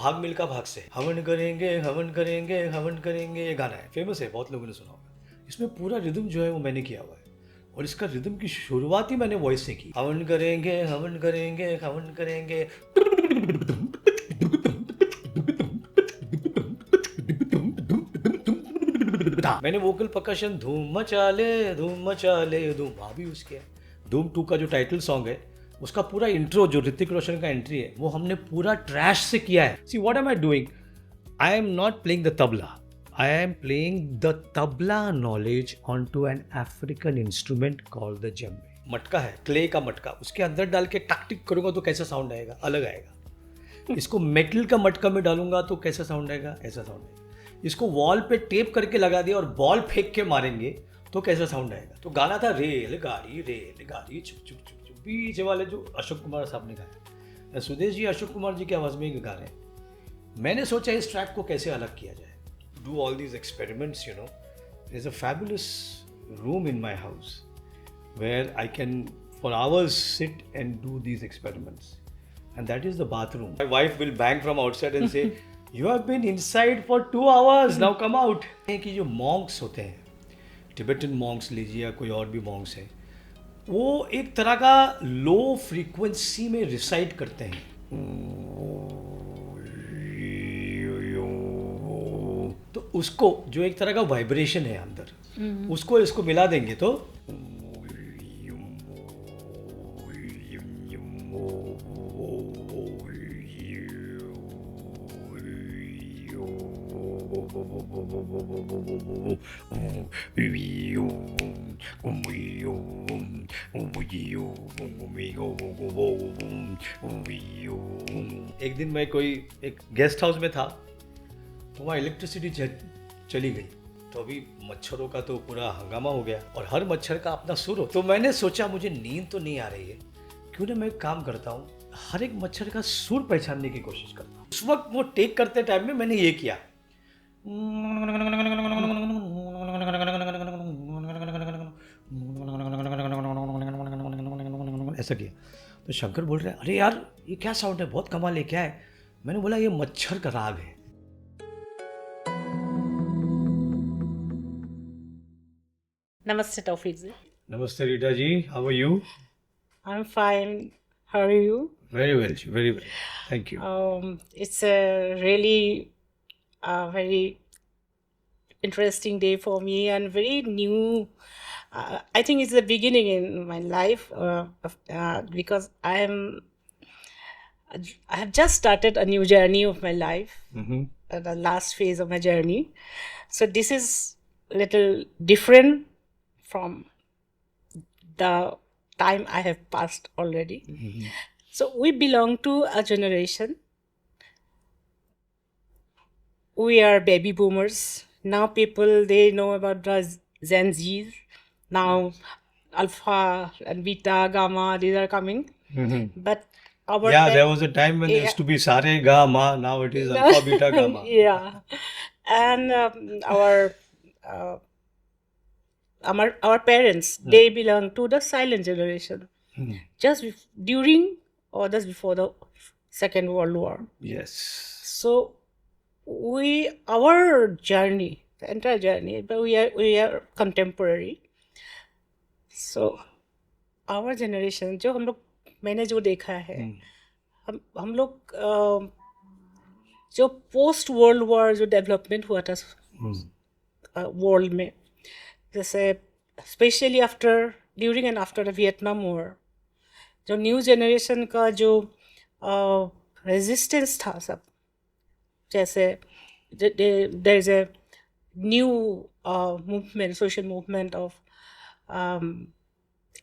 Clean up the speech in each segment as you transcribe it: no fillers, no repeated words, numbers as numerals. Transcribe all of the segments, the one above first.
भाग मिल्खा भाग से, हवन करेंगे हवन करेंगे हवन करेंगे, ये गाना है, फेमस है, बहुत लोगों ने सुना होगा। इसमें पूरा रिदम जो है वो मैंने किया हुआ है, और इसका रिदम की शुरुआत ही मैंने वॉइस से की। हवन करेंगे हवन करेंगे हवन करेंगे, मैंने वोकल परकशन धूम मचा ले धूम मचा ले धूम, वहाँ भी यूज़ किया है। धूम 2 का जो टाइटल सॉन्ग है उसका पूरा इंट्रो जो ऋतिक रोशन का एंट्री है वो हमने पूरा ट्रैश से किया है। See what am I doing, I am not playing the tabla, I am playing the tabla knowledge on to an African instrument called the djembe. मटका है, क्ले का मटका, उसके अंदर डाल के टक टिक करूँगा तो कैसा साउंड आएगा, अलग आएगा। इसको मेटल का मटका में डालूंगा तो कैसा साउंड आएगा, ऐसा साउंड आएगा। इसको वॉल पे टेप करके लगा दिया और बॉल फेंक के मारेंगे तो कैसा साउंड आएगा। तो गाना था रेल गाड़ी चुप चुप चुप चुप, पीछे वाले जो अशोक कुमार साहब ने गाया, सुदेश जी अशोक कुमार जी की आवाज़ में ही गा रहे हैं। मैंने सोचा इस ट्रैक को कैसे अलग किया जाए, do all these experiments, you know. There is a fabulous room in my house where I can for hours sit and do these experiments, and that is the bathroom. My wife will bang from outside and say, "You have been inside for 2 hours. Now come out." कि जो monks होते हैं, Tibetan monks लीजिए या कोई और भी monks हैं, वो एक तरह का लो फ्रीक्वेंसी में रिसाइट करते हैं। तो उसको जो एक तरह का वाइब्रेशन है अंदर, उसको इसको मिला देंगे तो एक दिन मैं कोई एक गेस्ट हाउस में था तो वहाँ इलेक्ट्रिसिटी चली गई, तो अभी मच्छरों का तो पूरा हंगामा हो गया और हर मच्छर का अपना सुर हो। तो मैंने सोचा मुझे नींद तो नहीं आ रही है, क्यों ना मैं एक काम करता हूँ, हर एक मच्छर का सुर पहचानने की कोशिश करता हूँ। उस वक्त वो टेक करते टाइम में मैंने ये किया, ऐसा किया। तो शंकर बोल रहे हैं, अरे यार ये क्या साउंड है, बहुत कमाल है, क्या है? मैंने बोला ये मच्छर का राग है। Namaste, Taufiq ji. Namaste, Rita ji. How are you? I'm fine. How are you? Very well, very well. Thank you. It's a really very interesting day for me and very new. I think it's the beginning in my life because I have just started a new journey of my life, the last phase of my journey. So this is a little different from the time I have passed already. So we belong to a generation. We are baby boomers. Now people, they know about the Gen Zs. Now Alpha and Beta, Gamma, these are coming. But there was a time when there used to be Sare Ga Ma, now it is Alpha, Beta, Gamma. Yeah. And our parents, they belong to the silent generation. Just during or just before the Second World War. Yes. So our journey, the entire journey, but we are contemporary. So our generation, जो हम लोग, मैंने जो देखा है, हम लोग जो पोस्ट वर्ल्ड वॉर जो डेवलपमेंट हुआ था वर्ल्ड में, जैसे specially during and after the Vietnam war, जो न्यू जनरेशन का जो रेजिस्टेंस था सब, जैसे there is a new movement, social movement of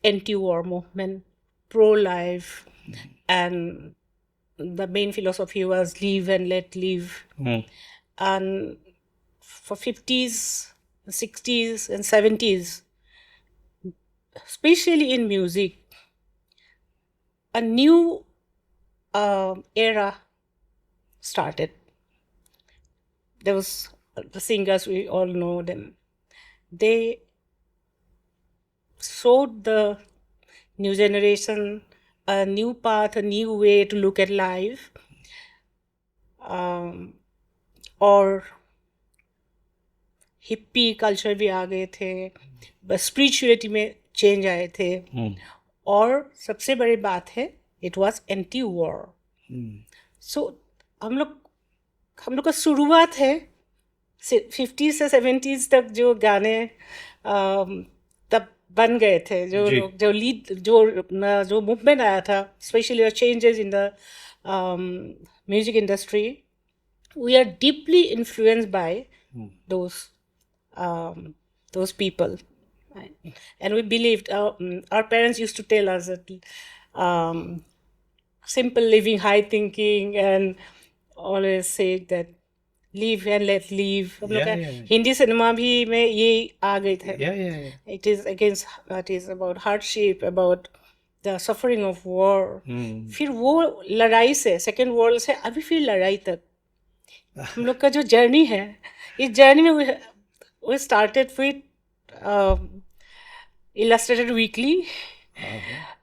anti war movement, pro life, and the main philosophy was live and let live. And for 50s, 60s and 70s, especially in music, a new era started. There was the singers, we all know them. They showed the new generation a new path, a new way to look at life. और hippie culture भी आ गए थे, spirituality में change आए थे, और सबसे बड़ी बात है इट वाज एंटी वॉर. सो हम लोग का शुरुआत है 50 से 70s तक जो गाने तब बन गए थे, जो जी. लोग जो लीड जो मूवमेंट आया था, specially changes in the music industry, we are deeply influenced by those people, right? And we believed our parents used to tell us that simple living, high thinking, and always say that live and let live. हम लोग का Hindi cinema भी में ये आ गए थे. It is against, it is about hardship, about the suffering of war. फिर वो लड़ाई से, सेकेंड वर्ल्ड से अभी फिर लड़ाई तक हम लोग का जो जर्नी है, इस जर्नी में we started with Illustrated Weekly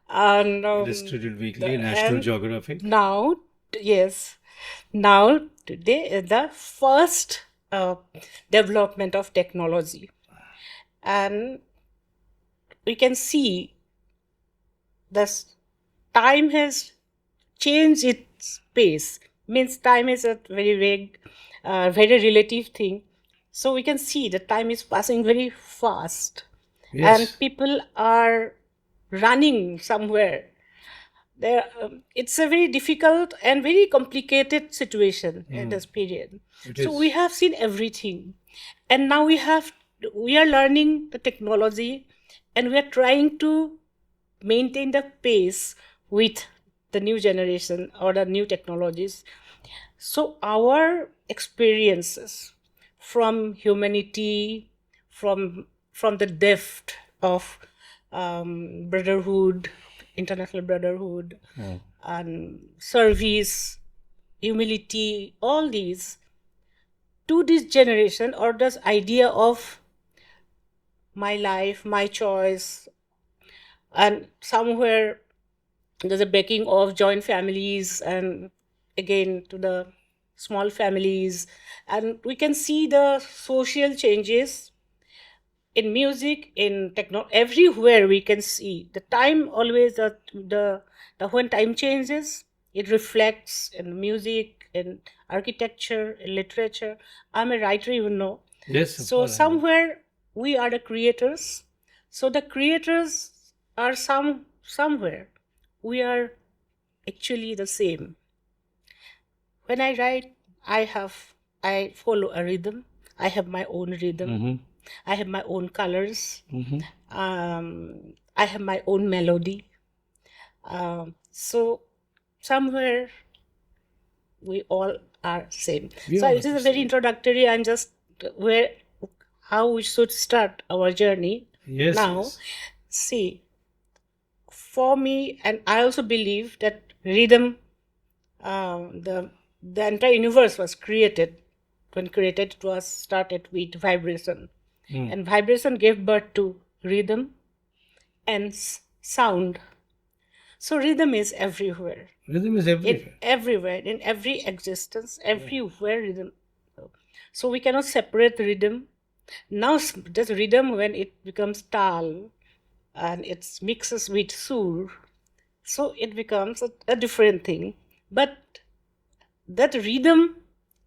and Illustrated Weekly, National Geographic. Now, yes, now today the first development of technology, and we can see this time has changed its pace. Means time is a very vague, very relative thing. So we can see the time is passing very fast. Yes. And people are running somewhere. It's a very difficult and very complicated situation in this period. So we have seen everything. And now we are learning the technology, and we are trying to maintain the pace with the new generation or the new technologies. So our experiences from humanity, from the depth of brotherhood, international brotherhood, and service, humility, all these, to this generation, or this idea of my life, my choice, and somewhere there's a breaking of joint families, and again to the small families, and we can see the social changes in music, in techno, everywhere we can see the time always, the when time changes, it reflects in music, in architecture, in literature. I'm a writer, you know. Yes. So somewhere we are the creators. So the creators are somewhere. We are actually the same. When I write, I follow a rhythm. I have my own rhythm. I have my own colors. I have my own melody. So somewhere we all are same. So this is a very introductory. I'm just how we should start our journey. Yes. Now, see, for me, and I also believe that rhythm, the entire universe was created. When created, it was started with vibration, and vibration gave birth to rhythm and sound. So rhythm is everywhere. Rhythm is everywhere. Everywhere, in every existence, everywhere rhythm. So we cannot separate rhythm. Now there's rhythm when it becomes tal, and it mixes with sur, so it becomes a different thing. But that rhythm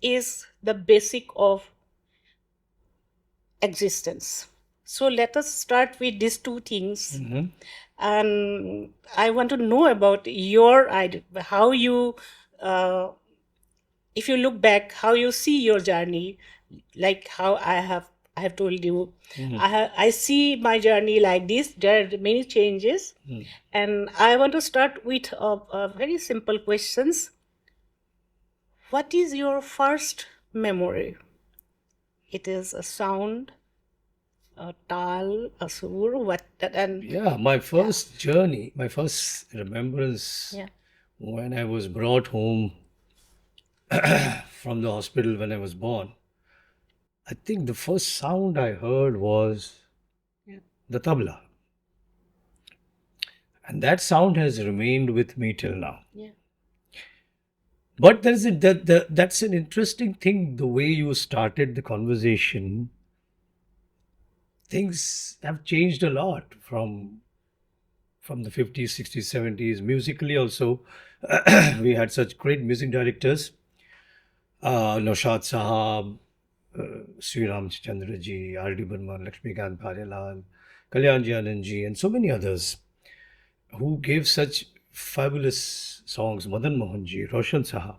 is the basic of existence. So let us start with these two things. And I want to know about your idea, how you, if you look back, how you see your journey, like how I have told you. I see my journey like this. There are many changes, and I want to start with a very simple questions. What is your first memory? It is a sound, a tal, a sur, what? And yeah, my first journey, my first remembrance, when I was brought home from the hospital when I was born, I think the first sound I heard was the tabla. And that sound has remained with me till now. But there is that's an interesting thing. The way you started the conversation, things have changed a lot from the 50s, 60s, 70s. Musically, also, we had such great music directors. Naushad Sahab, Sri Ramchandra ji, R.D. Burman, Lakshmikant Parelal, Kalyan Ji Anand ji, and so many others who gave such fabulous songs. Madan Mohan ji, Roshan Sahab,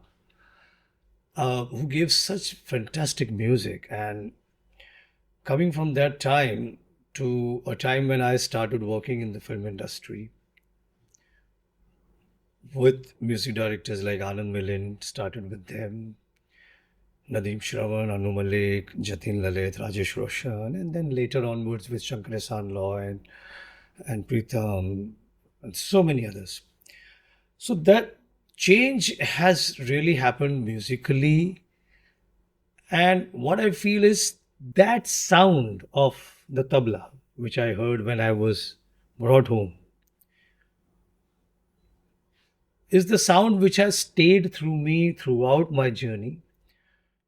who gave such fantastic music. And coming from that time to a time when I started working in the film industry with music directors like Anand Milind, started with them, Nadeem Shravan, Anu Malik, Jatin Lalit, Rajesh Roshan, and then later onwards with Shankar Ehsaan Loy and Pritam, and so many others. So that change has really happened musically. And what I feel is that sound of the tabla, which I heard when I was brought home, is the sound which has stayed through me throughout my journey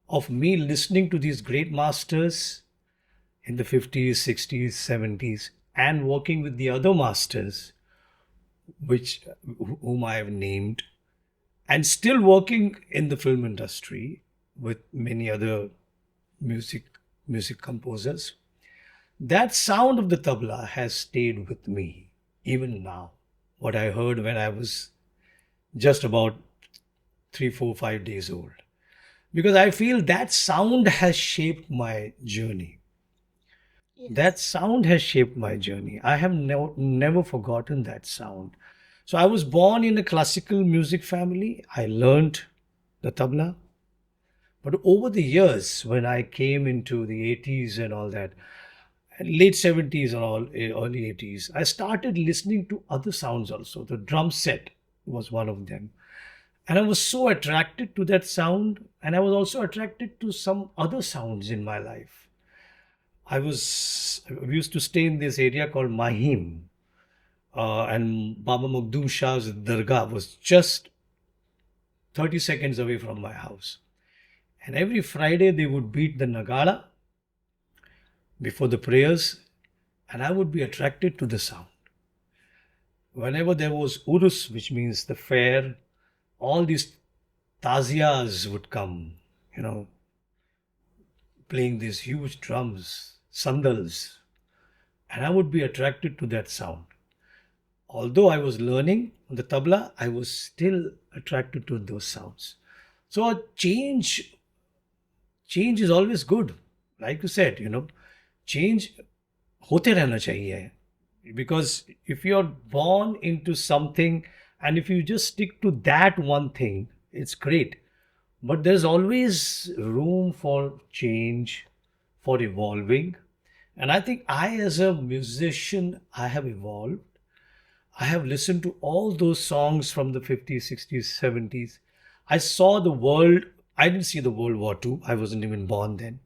of me listening to these great masters in the 50s, 60s, 70s, and working with the other masters which whom I have named, and still working in the film industry with many other music composers. That sound of the tabla has stayed with me even now. What I heard when I was just about 3, 4, 5 days old. Because I feel that sound has shaped my journey. That sound has shaped my journey. I have never forgotten that sound. So I was born in a classical music family. I learned the tabla. But over the years, when I came into the 80s and all that, late 70s and all, early 80s, I started listening to other sounds also. The drum set was one of them. And I was so attracted to that sound, and I was also attracted to some other sounds in my life. We used to stay in this area called Mahim, and Baba Makhdoom Shah's Dargah was just 30 seconds away from my house. And every Friday they would beat the Nagara before the prayers, and I would be attracted to the sound. Whenever there was Urus, which means the fair, all these taziyas would come, playing these huge drums, sandals, and I would be attracted to that sound. Although I was learning the tabla, I was still attracted to those sounds. So a change is always good. Like you said, change hote rehna chahiye. Because if you're born into something and if you just stick to that one thing, it's great. But there's always room for change, for evolving. And I think as a musician, I have evolved. I have listened to all those songs from the 50s, 60s, 70s. I saw the world. I didn't see the World War II. I wasn't even born then.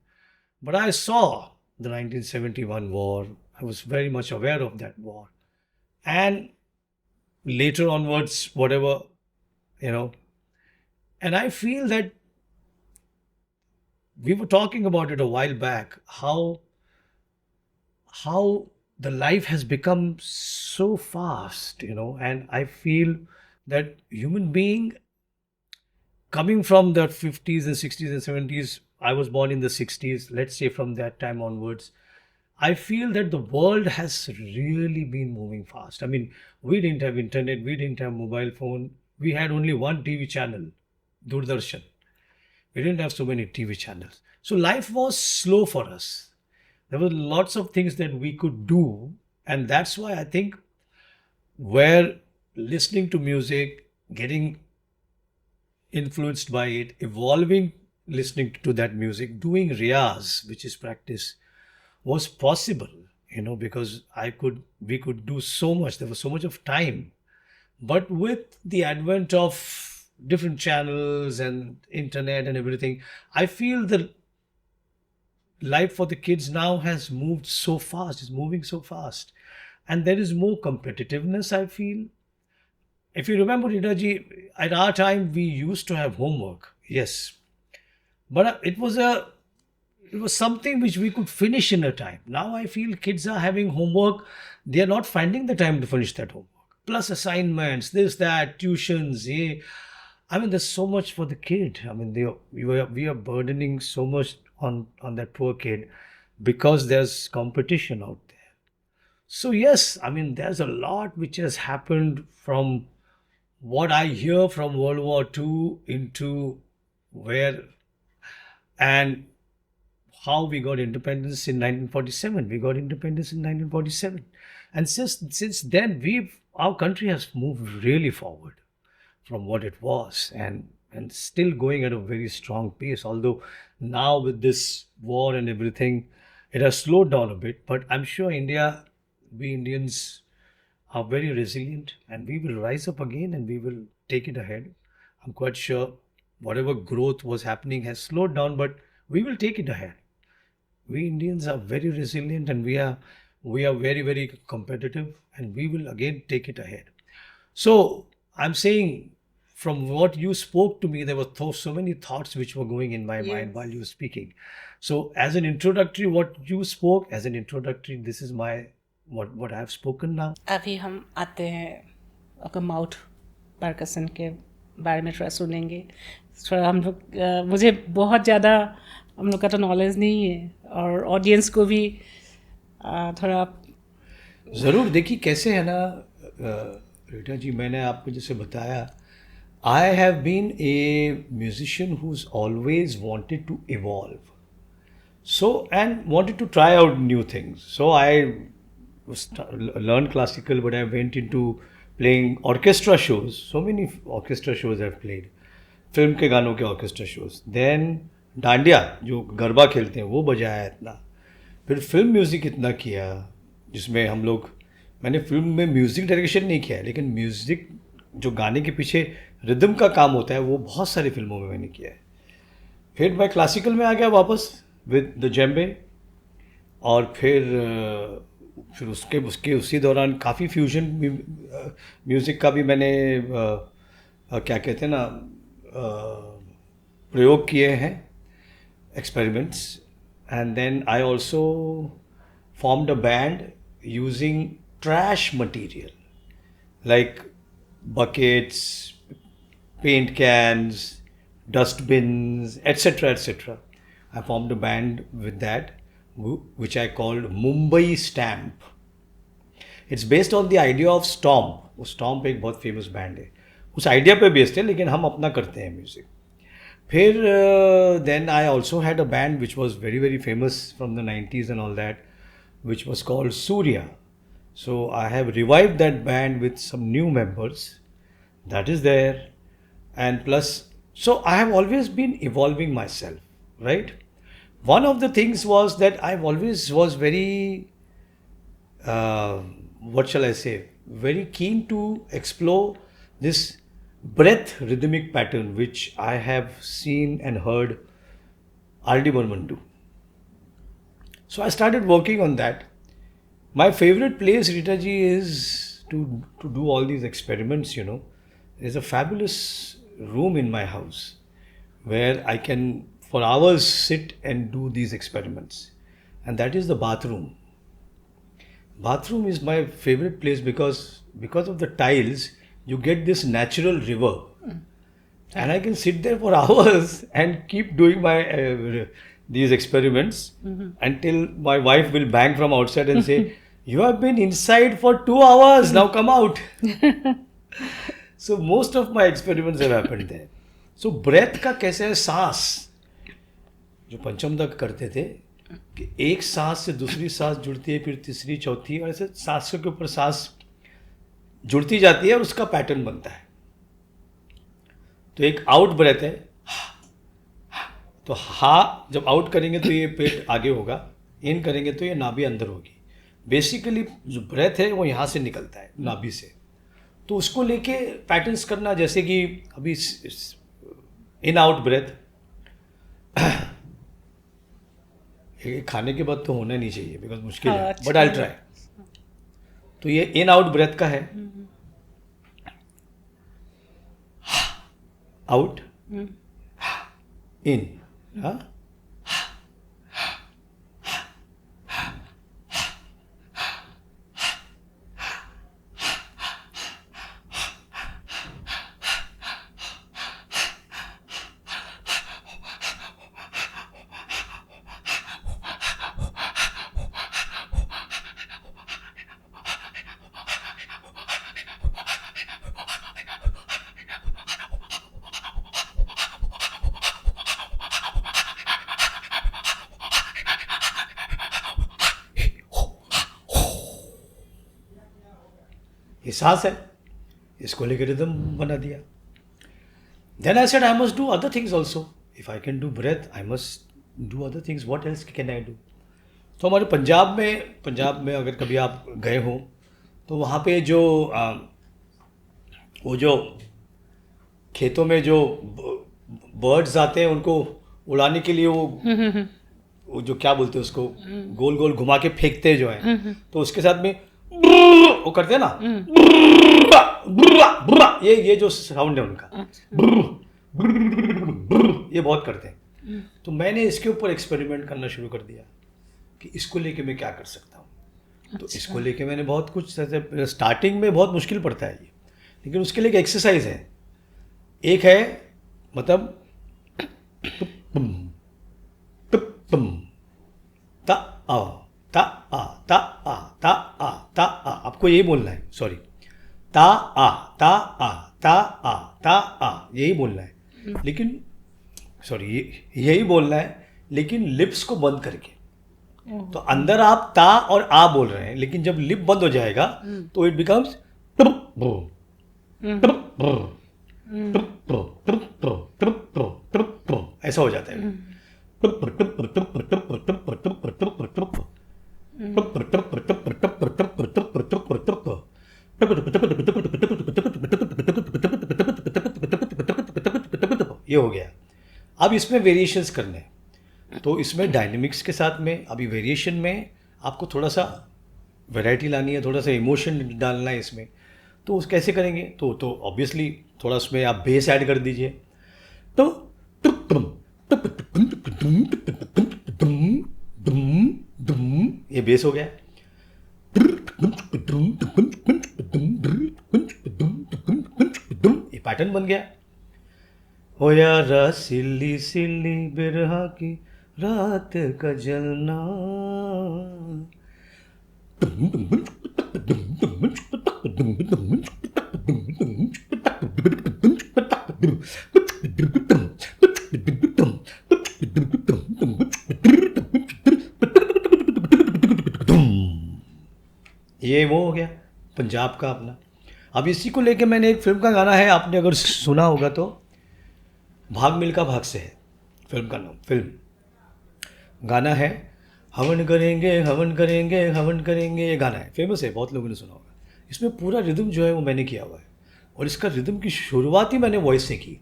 But I saw the 1971 war. I was very much aware of that war. And later onwards, whatever, and I feel that we were talking about it a while back, how the life has become so fast, and I feel that human being coming from the 50s and 60s and 70s, I was born in the 60s, let's say from that time onwards, I feel that the world has really been moving fast. I mean, we didn't have internet, we didn't have mobile phone, we had only one TV channel, Doordarshan. We didn't have so many TV channels. So life was slow for us. There were lots of things that we could do, and that's why I think we're listening to music, getting influenced by it, evolving, listening to that music, doing riyaz, which is practice, was possible, because we could do so much. There was so much of time. But with the advent of different channels and internet and everything, I feel the life for the kids now has moved so fast, is moving so fast. And there is more competitiveness, I feel. if you remember, Rita ji, at our time we used to have homework, yes, but it was something which we could finish in a time. Now I feel kids are having homework, they are not finding the time to finish that homework, plus assignments, this, that, tuitions, yeah. I mean, there's so much for the kid. I mean, we are burdening so much on that poor kid because there's competition out there. So yes, I mean, there's a lot which has happened from what I hear from World War II into where and how we got independence in 1947. We got independence in 1947, and since then our country has moved really forward from what it was, and still going at a very strong pace. Although now with this war and everything, it has slowed down a bit. But I'm sure we Indians are very resilient, and we will rise up again and we will take it ahead. I'm quite sure whatever growth was happening has slowed down, but we will take it ahead. We Indians are very resilient, and we are very, very competitive, and we will again take it ahead. So I'm saying, from what you spoke to me, there were so many thoughts which were going in my mind while you were speaking. So as an introductory, what you spoke as an introductory, this is my what I have spoken now. अभी हम आते हैं आपका mouth परकसन के बारे में थोड़ा सुनेंगे. थोड़ा हम लोग मुझे बहुत ज़्यादा हम लोग का तो नॉलेज नहीं है, और ऑडियंस को भी थोड़ा ज़रूर. देखिए कैसे है ना रीटा जी, मैंने आपको जैसे बताया, I have been a musician who's always wanted to evolve. So, and wanted to try out new things. So I learned classical, but I went into playing orchestra shows. So many orchestra shows I've played. Film के गानों के orchestra shows. Then dandiya जो गरबा खेलते हैं वो बजाया इतना. फिर फिल्म म्यूज़िक इतना किया जिसमें हम लोग, मैंने फिल्म में म्यूज़िक डायरेक्शन नहीं किया है, लेकिन म्यूज़िक जो गाने के पीछे रिदम का काम होता है वो बहुत सारी फिल्मों में मैंने किया है. फिर मैं क्लासिकल में आ गया वापस विद द जेम्बे, और फिर उसके उसी दौरान काफ़ी फ्यूजन म्यूज़िक का भी मैंने क्या कहते हैं ना प्रयोग किए हैं, experiments. And then I also formed a band using trash material like buckets, paint cans, dustbins, etc. etc. I formed a band with that, which I called Mumbai Stamp. It's based on the idea of Stomp. वो Stomp एक बहुत famous band है, उस idea पे based है, लेकिन हम अपना करते हैं म्यूज़िक. फिर then I also had a band which was very very famous from the 90s and all that, which was called Surya. So I have revived that band with some new members. That is there. And plus, so I have always been evolving myself, right? One of the things was that I've always was very, what shall I say, very keen to explore this breath rhythmic pattern which I have seen and heard R.D. Burman do. So I started working on that. My favorite place, Rita ji, is to do all these experiments, you know. There's a fabulous room in my house where I can for hours sit and do these experiments, and that is the bathroom. Bathroom is my favorite place because of the tiles you get this natural river, and I can sit there for hours and keep doing my these experiments until my wife will bang from outside and say, "You have been inside for 2 hours, now come out." So most of my experiments have happened there. So breath का कैसे है, सांस जो पंचम तक करते थे कि एक सांस से दूसरी सांस जुड़ती है, फिर तीसरी, चौथी, और ऐसे सांसों के ऊपर सांस जुड़ती जाती है और उसका पैटर्न बनता है. तो एक आउट ब्रेथ है, तो हा जब आउट करेंगे तो ये पेट आगे होगा, इन करेंगे तो ये नाभि अंदर होगी. बेसिकली जो ब्रेथ है वो यहाँ से निकलता है नाभि से, तो उसको लेके पैटर्न्स करना, जैसे कि अभी इन आउट ब्रेथ, ये खाने के बाद तो होना नहीं चाहिए बिकॉज मुश्किल है, बट आई ट्राई. तो ये इन आउट ब्रेथ का है. आउट, इन, हाँ, ये सांस है, इसको लेकर रिदम बना दिया. Then I said I must do other things also. If I can do breath I must do other things. What else can I do? तो हमारे पंजाब में अगर कभी आप गए हो तो वहाँ पे जो वो जो खेतों में जो बर्ड्स आते हैं उनको उड़ाने के लिए वो जो क्या बोलते हैं उसको, गोल गोल घुमा के फेंकते हैं जो है, तो उसके साथ में वो करते हैं ना, ये जो साउंड है उनका, ये बहुत करते हैं. तो मैंने इसके ऊपर एक्सपेरिमेंट करना शुरू कर दिया कि इसको लेके मैं क्या कर सकता हूँ. तो इसको लेके मैंने बहुत कुछ, स्टार्टिंग में बहुत मुश्किल पड़ता है ये, लेकिन उसके लिए एक एक्सरसाइज है. एक है मतलब ता आ ता आ ता आ ता आ ता आ, आपको यही बोलना है. सॉरी, ता आ ता आ ता आ ता आ, यही बोलना है. लेकिन सॉरी, यही बोलना है, लेकिन लिप्स को बंद करके. तो अंदर आप ता और आ बोल रहे हैं, लेकिन जब लिप बंद हो जाएगा तो इट बिकम्स ऐसा हो जाता है. ये हो गया. अब इसमें वेरिएशंस करने हैं. तो इसमें डायनेमिक्स के साथ में अभी वेरिएशन में आपको थोड़ा सा वैरायटी लानी है, थोड़ा सा इमोशन डालना है इसमें. तो उस कैसे करेंगे? तो ऑब्वियसली थोड़ा उसमें आप बेस ऐड कर दीजिए. तो ये बेस हो गया. ये पैटर्न बन गया. हो यारा सिल्ली सिल्ली बिरहा की रात का जलना, ये वो हो गया पंजाब का अपना. अब इसी को लेके मैंने एक फिल्म का गाना है, आपने अगर सुना होगा तो, भाग मिल्खा भाग से है फिल्म का नाम. फिल्म गाना है हवन करेंगे हवन करेंगे हवन करेंगे, ये गाना है, फेमस है, बहुत लोगों ने सुना होगा. इसमें पूरा रिदम जो है वो मैंने किया हुआ है, और इसका रिदम की शुरुआत ही मैंने वॉइस से की.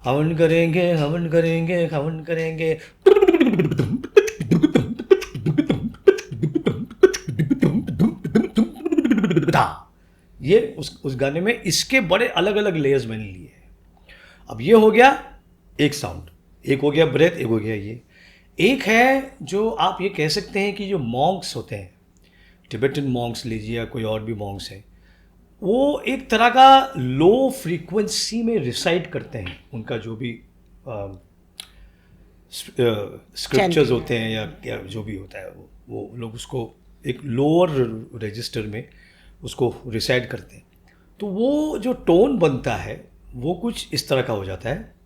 हवन करेंगे हवन करेंगे हवन करेंगे, ये उस गाने में इसके बड़े अलग अलग लेयर्स मैंने लिए हैं. अब ये हो गया एक साउंड, एक हो गया ब्रेथ, एक हो गया ये. एक है जो आप ये कह सकते हैं कि जो मॉन्क्स होते हैं, टिबेटन मॉन्क्स लीजिए या कोई और भी मॉन्क्स है, वो एक तरह का लो फ्रीक्वेंसी में रिसाइट करते हैं. उनका जो भी स्क्रिप्चर्स होते हैं या जो भी होता है, वो लोग उसको एक लोअर रजिस्टर में उसको रिसाइट करते हैं. तो वो जो टोन बनता है वो कुछ इस तरह का हो जाता है.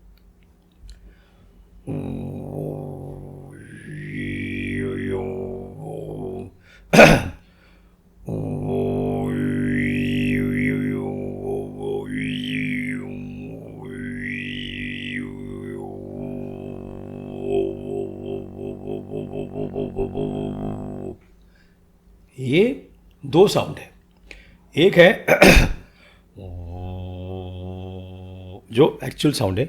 ये दो साउंड है. एक है जो एक्चुअल साउंड है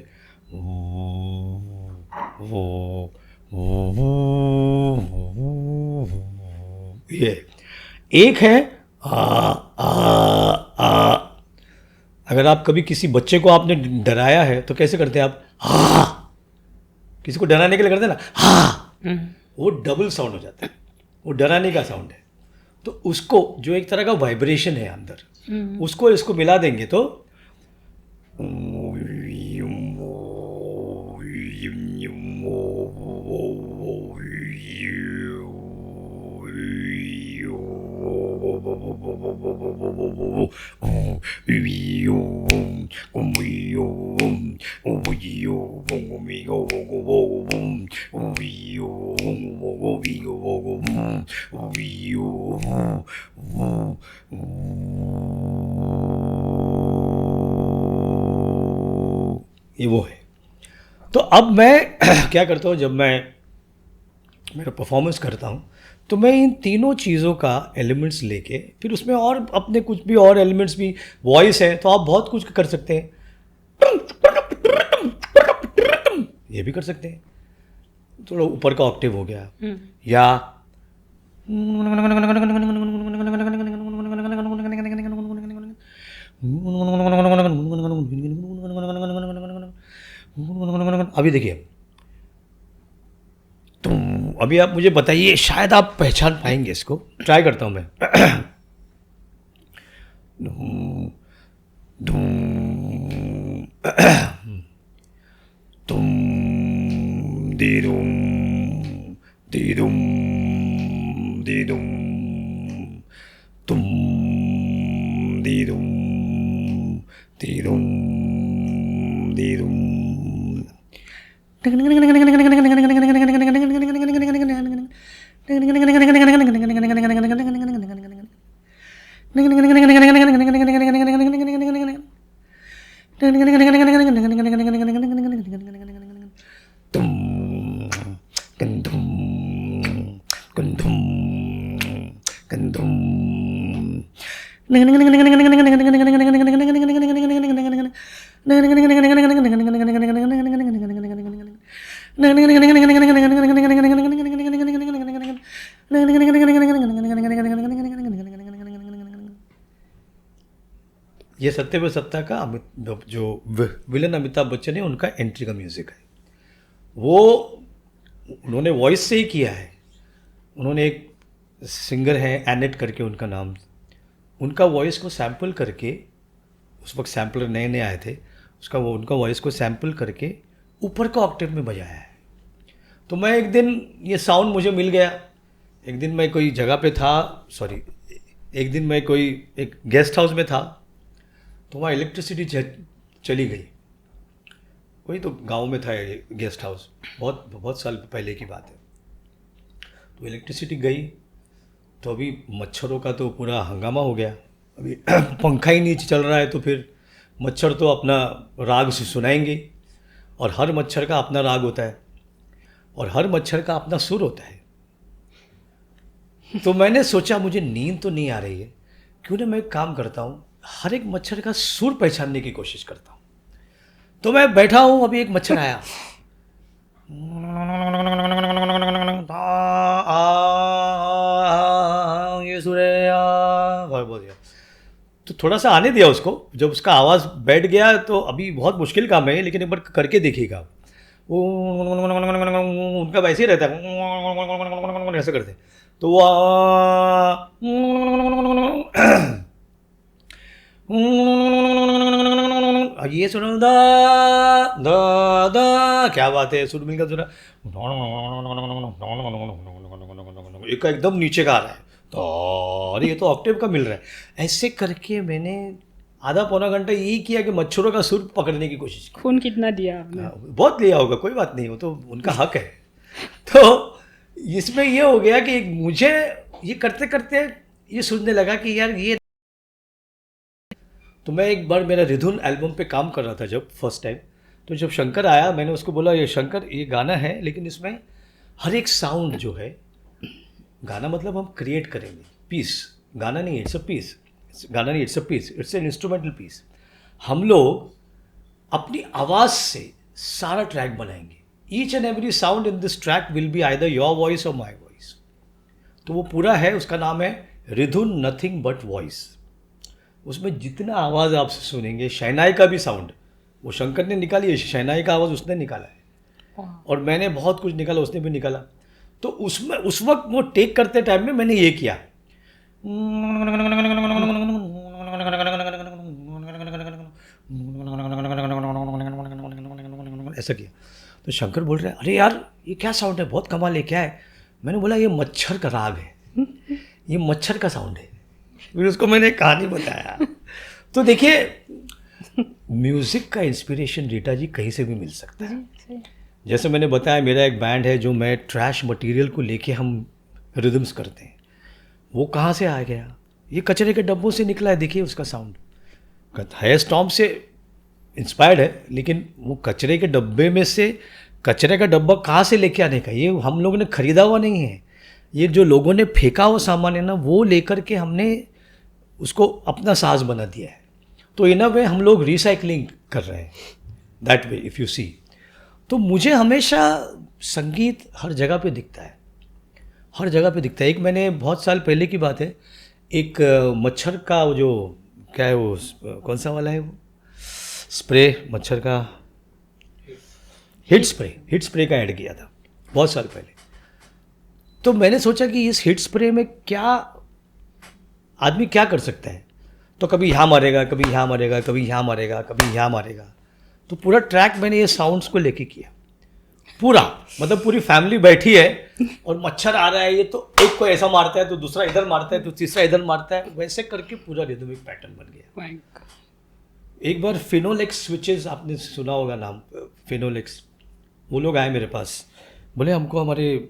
ये. एक है आई अगर आप कभी किसी बच्चे को आपने डराया है तो कैसे करते हैं आप? हाँ, किसी को डराने के लिए करते हैं ना, हाँ, वो डबल साउंड हो जाता है, वो डराने का साउंड है। तो उसको जो एक तरह का वाइब्रेशन है अंदर, उसको इसको मिला देंगे तो ये वो है। तो अब मैं क्या करता हूँ, जब मैं मेरा परफॉर्मेंस करता हूँ तो मैं इन तीनों चीज़ों का एलिमेंट्स लेके फिर उसमें और अपने कुछ भी और एलिमेंट्स भी, वॉइस है तो आप बहुत कुछ कर सकते हैं, ये भी कर सकते हैं, थोड़ा ऊपर का ऑक्टेव हो गया, या अभी देखिए, तो अभी आप मुझे बताइए, शायद आप पहचान पाएंगे इसको, ट्राई करता हूं मैं। तुम दीदुम दीदुम दीदुम तुम दीदुम दीदुम दीदुम। ये सत्य पे सत्ता का जो विलन अमिताभ बच्चन है, उनका एंट्री का म्यूजिक है। वो उन्होंने वॉइस से ही किया है। उन्होंने एक सिंगर है एनेट करके उनका नाम, उनका वॉइस को सैम्पल करके, उस वक्त सैम्पलर नए नए आए थे, उनका वॉइस को सैम्पल करके ऊपर का ऑक्टेव में बजाया है। तो मैं एक दिन, ये साउंड मुझे मिल गया, एक दिन मैं कोई जगह पे था, एक दिन मैं कोई एक गेस्ट हाउस में था, तो वहाँ इलेक्ट्रिसिटी चली गई। वही तो गांव में था ये गेस्ट हाउस, बहुत साल पहले की बात है। तो इलेक्ट्रिसिटी गई तो अभी मच्छरों का तो पूरा हंगामा हो गया। अभी पंखा ही नहीं चल रहा है तो फिर मच्छर तो अपना राग सुनाएंगे, और हर मच्छर का अपना राग होता है और हर मच्छर का अपना सुर होता है। तो मैंने सोचा मुझे नींद तो नहीं आ रही है, क्यों ना मैं एक काम करता हूँ, हर एक मच्छर का सुर पहचानने की कोशिश करता हूँ। तो मैं बैठा हूँ, अभी एक मच्छर आया, ये सुर है, बोल दिया। तो थोड़ा सा आने दिया उसको, जब उसका आवाज़ बैठ गया तो अभी बहुत मुश्किल काम है, लेकिन एक बार करके देखिएगा। वो उनका वैसे ही रहता है, ऐसे करते। तो वो ये सुनो, दा दा दा, क्या बात है, सुर मिल का सुना, एक एकदम नीचे का आ रहा है, तो और ये तो ऑक्टेव का मिल रहा है। ऐसे करके मैंने आधा पौना घंटा यही किया कि मच्छरों का सुर पकड़ने की कोशिश की। खून कितना दिया आपने? बहुत लिया होगा, कोई बात नहीं, वो तो उनका हक है। तो इसमें ये हो गया कि मुझे ये करते करते ये सुनने लगा कि यार ये, तो मैं एक बार मेरा रिधुन एल्बम पे काम कर रहा था जब फर्स्ट टाइम, तो जब शंकर आया मैंने उसको बोला, ये शंकर, ये गाना है लेकिन इसमें हर एक साउंड जो है, गाना मतलब हम क्रिएट करेंगे, पीस, गाना नहीं, इट्स अ पीस, गाना नहीं, it's a piece, it's an instrumental piece. हम लोग अपनी आवाज़ से सारा ट्रैक बनाएंगे, each and every sound in this track will be either your voice और माई वॉइस। तो वो पूरा है, उसका नाम है रिधुन नथिंग बट वॉइस। उसमें जितना आवाज़ आप सुनेंगे, शहनाई का भी साउंड वो शंकर ने निकाली है, शहनाई का आवाज़ उसने निकाला है और मैंने बहुत कुछ निकाला, उसने भी निकाला। तो उसमें उस वक्त वो टेक करते टाइम में मैंने ये किया, ऐसा किया। तो शंकर बोल रहे हैं अरे यार ये क्या साउंड है, बहुत कमाल है, क्या है? मैंने बोला ये मच्छर का राग है, ये मच्छर का साउंड है। फिर उसको मैंने कहानी बताया। तो देखिए म्यूज़िक का इंस्पिरेशन रीटा जी कहीं से भी मिल सकता है। जैसे मैंने बताया मेरा एक बैंड है जो मैं ट्रैश मटेरियल को लेके हम रिदम्स करते हैं, वो कहाँ से आ गया? ये कचरे के डब्बों से निकला है। देखिए उसका साउंड है स्टॉम्प से इंस्पायर्ड है, लेकिन वो कचरे के डब्बे में से कचरे का डब्बा कहाँ से लेके आने का, ये हम लोगों ने खरीदा हुआ नहीं है। ये जो लोगों ने फेंका हुआ सामान है ना, वो लेकर के हमने उसको अपना साज बना दिया है। तो इन अ वे हम लोग रिसाइकलिंग कर रहे हैं, that way if you see. तो मुझे हमेशा संगीत हर जगह पे दिखता है, हर जगह पे दिखता है। एक मैंने बहुत साल पहले की बात है, एक मच्छर का वो जो क्या है वो कौन सा वाला है वो स्प्रे, मच्छर का हिट स्प्रे का ऐड किया था बहुत साल पहले। तो मैंने सोचा कि इस हिट स्प्रे में क्या आदमी क्या कर सकता है। तो कभी यहाँ मारेगा, कभी यहाँ मारेगा, कभी यहाँ मारेगा, कभी यहाँ मारेगा। तो पूरा ट्रैक मैंने ये साउंड्स को लेके किया पूरा, मतलब पूरी फैमिली बैठी है और मच्छर आ रहा है, ये तो एक को ऐसा मारता है तो दूसरा इधर मारता है तो तीसरा इधर मारता है, वैसे करके पूरा रिदमिक पैटर्न बन गया। एक बार फिनोलेक्स स्विचेस आपने सुना होगा नाम, फिनोलेक्स, वो लोग आए मेरे पास, बोले हमको हमारे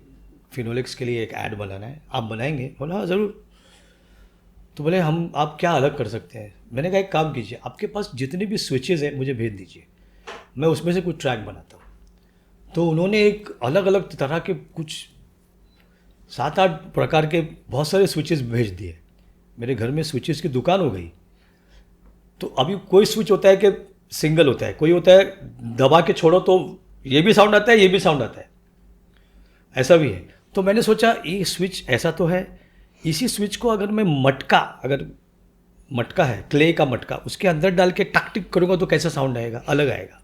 फिनोलेक्स के लिए एक ऐड बनाना है, आप बनाएंगे? बोला हाँ ज़रूर। तो बोले हम आप क्या अलग कर सकते हैं? मैंने कहा एक काम कीजिए, आपके पास जितने भी स्विचेस हैं मुझे भेज दीजिए, मैं उसमें से कुछ ट्रैक बनाता हूँ। तो उन्होंने एक अलग अलग तरह के कुछ 7-8 प्रकार के बहुत सारे स्विचेस भेज दिए। मेरे घर में स्विचेस की दुकान हो गई। तो अभी कोई स्विच होता है कि सिंगल होता है, कोई होता है दबा के छोड़ो तो ये भी साउंड आता है, ये भी साउंड आता है, ऐसा भी है। तो मैंने सोचा ये स्विच ऐसा तो है, इसी स्विच को अगर मैं अगर मटका है क्ले का मटका, उसके अंदर डाल के टक टिक करूँगा तो कैसा साउंड आएगा? अलग आएगा।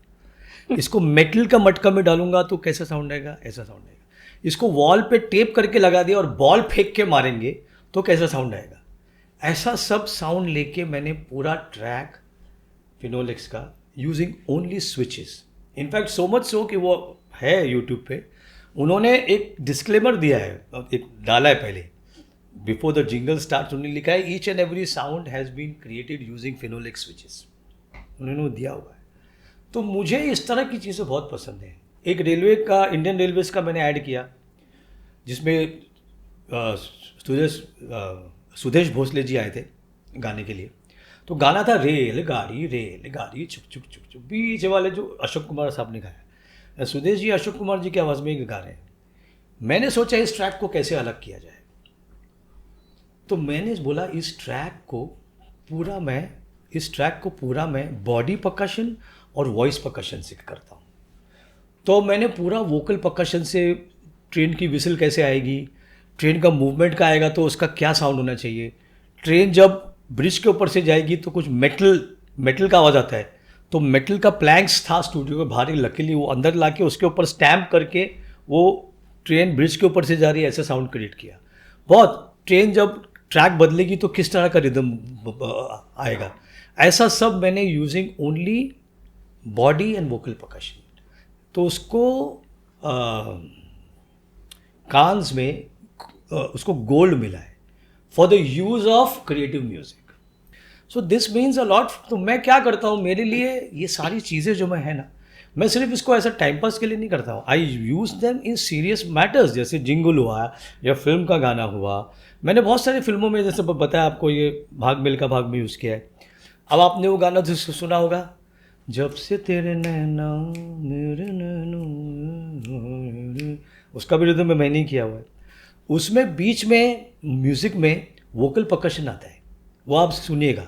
इसको मेटल का मटका में डालूंगा तो कैसा साउंड आएगा? ऐसा साउंड आएगा। इसको वॉल पे टेप करके लगा दिया और बॉल फेंक के मारेंगे तो कैसा साउंड आएगा? ऐसा सब साउंड लेके मैंने पूरा ट्रैक फिनोलेक्स का using only switches, in fact so much so कि वो है यूट्यूब पे, उन्होंने एक डिस्क्लेमर दिया है, एक डाला है पहले, बिफोर द जिंगल स्टार्ट उन्होंने लिखा है each and every sound has been created using Finolex switches, उन्होंने वो दिया हुआ है। तो मुझे इस तरह की चीज़ें बहुत पसंद है। एक रेलवे का, इंडियन रेलवेज़ का मैंने ऐड किया, जिसमें सुदेश भोसले जी आए थे गाने के लिए। तो गाना था रेलगाड़ी छुक छुक छुक छुक, बीच वाले जो अशोक कुमार साहब ने गाया। सुदेश जी अशोक कुमार जी की आवाज़ में गा रहे हैं। मैंने सोचा इस ट्रैक को कैसे अलग किया जाए, तो मैंने बोला इस ट्रैक को पूरा मैं बॉडी परकशन और वॉइस परकशन से करता हूँ। तो मैंने पूरा वोकल परकशन से ट्रेन की विसल कैसे आएगी, ट्रेन का मूवमेंट का आएगा तो उसका क्या साउंड होना चाहिए, ट्रेन जब ब्रिज के ऊपर से जाएगी तो कुछ मेटल का आवाज़ आता है, तो मेटल का प्लैंक्स था स्टूडियो में भारी, लकीली वो अंदर ला के उसके ऊपर स्टैम्प करके वो ट्रेन ब्रिज के ऊपर से जा रही है ऐसा साउंड क्रिएट किया। बहुत ट्रेन जब ट्रैक बदलेगी तो किस तरह का रिदम आएगा, ऐसा सब मैंने using only body and vocal percussion. तो उसको कान्स में उसको गोल्ड मिला है for the use of creative music. So this means a lot. तो मैं क्या करता हूँ, मेरे लिए ये सारी चीज़ें जो मैं है ना, मैं सिर्फ इसको ऐसा टाइम पास के लिए नहीं करता हूँ, I use them in serious matters. जैसे जिंगल हुआ या फिल्म का गाना हुआ, मैंने बहुत सारी फिल्मों में जैसे बताया आपको ये भाग मिल्खा भाग में यूज़ किया है। अब आपने वो गाना जो सुना होगा, जब से तेरे नैना मेरे नैनो, उसका भी रिदम मैंने ही किया हुआ है। उसमें बीच में म्यूज़िक में वोकल परकशन आता है, वो आप सुनिएगा।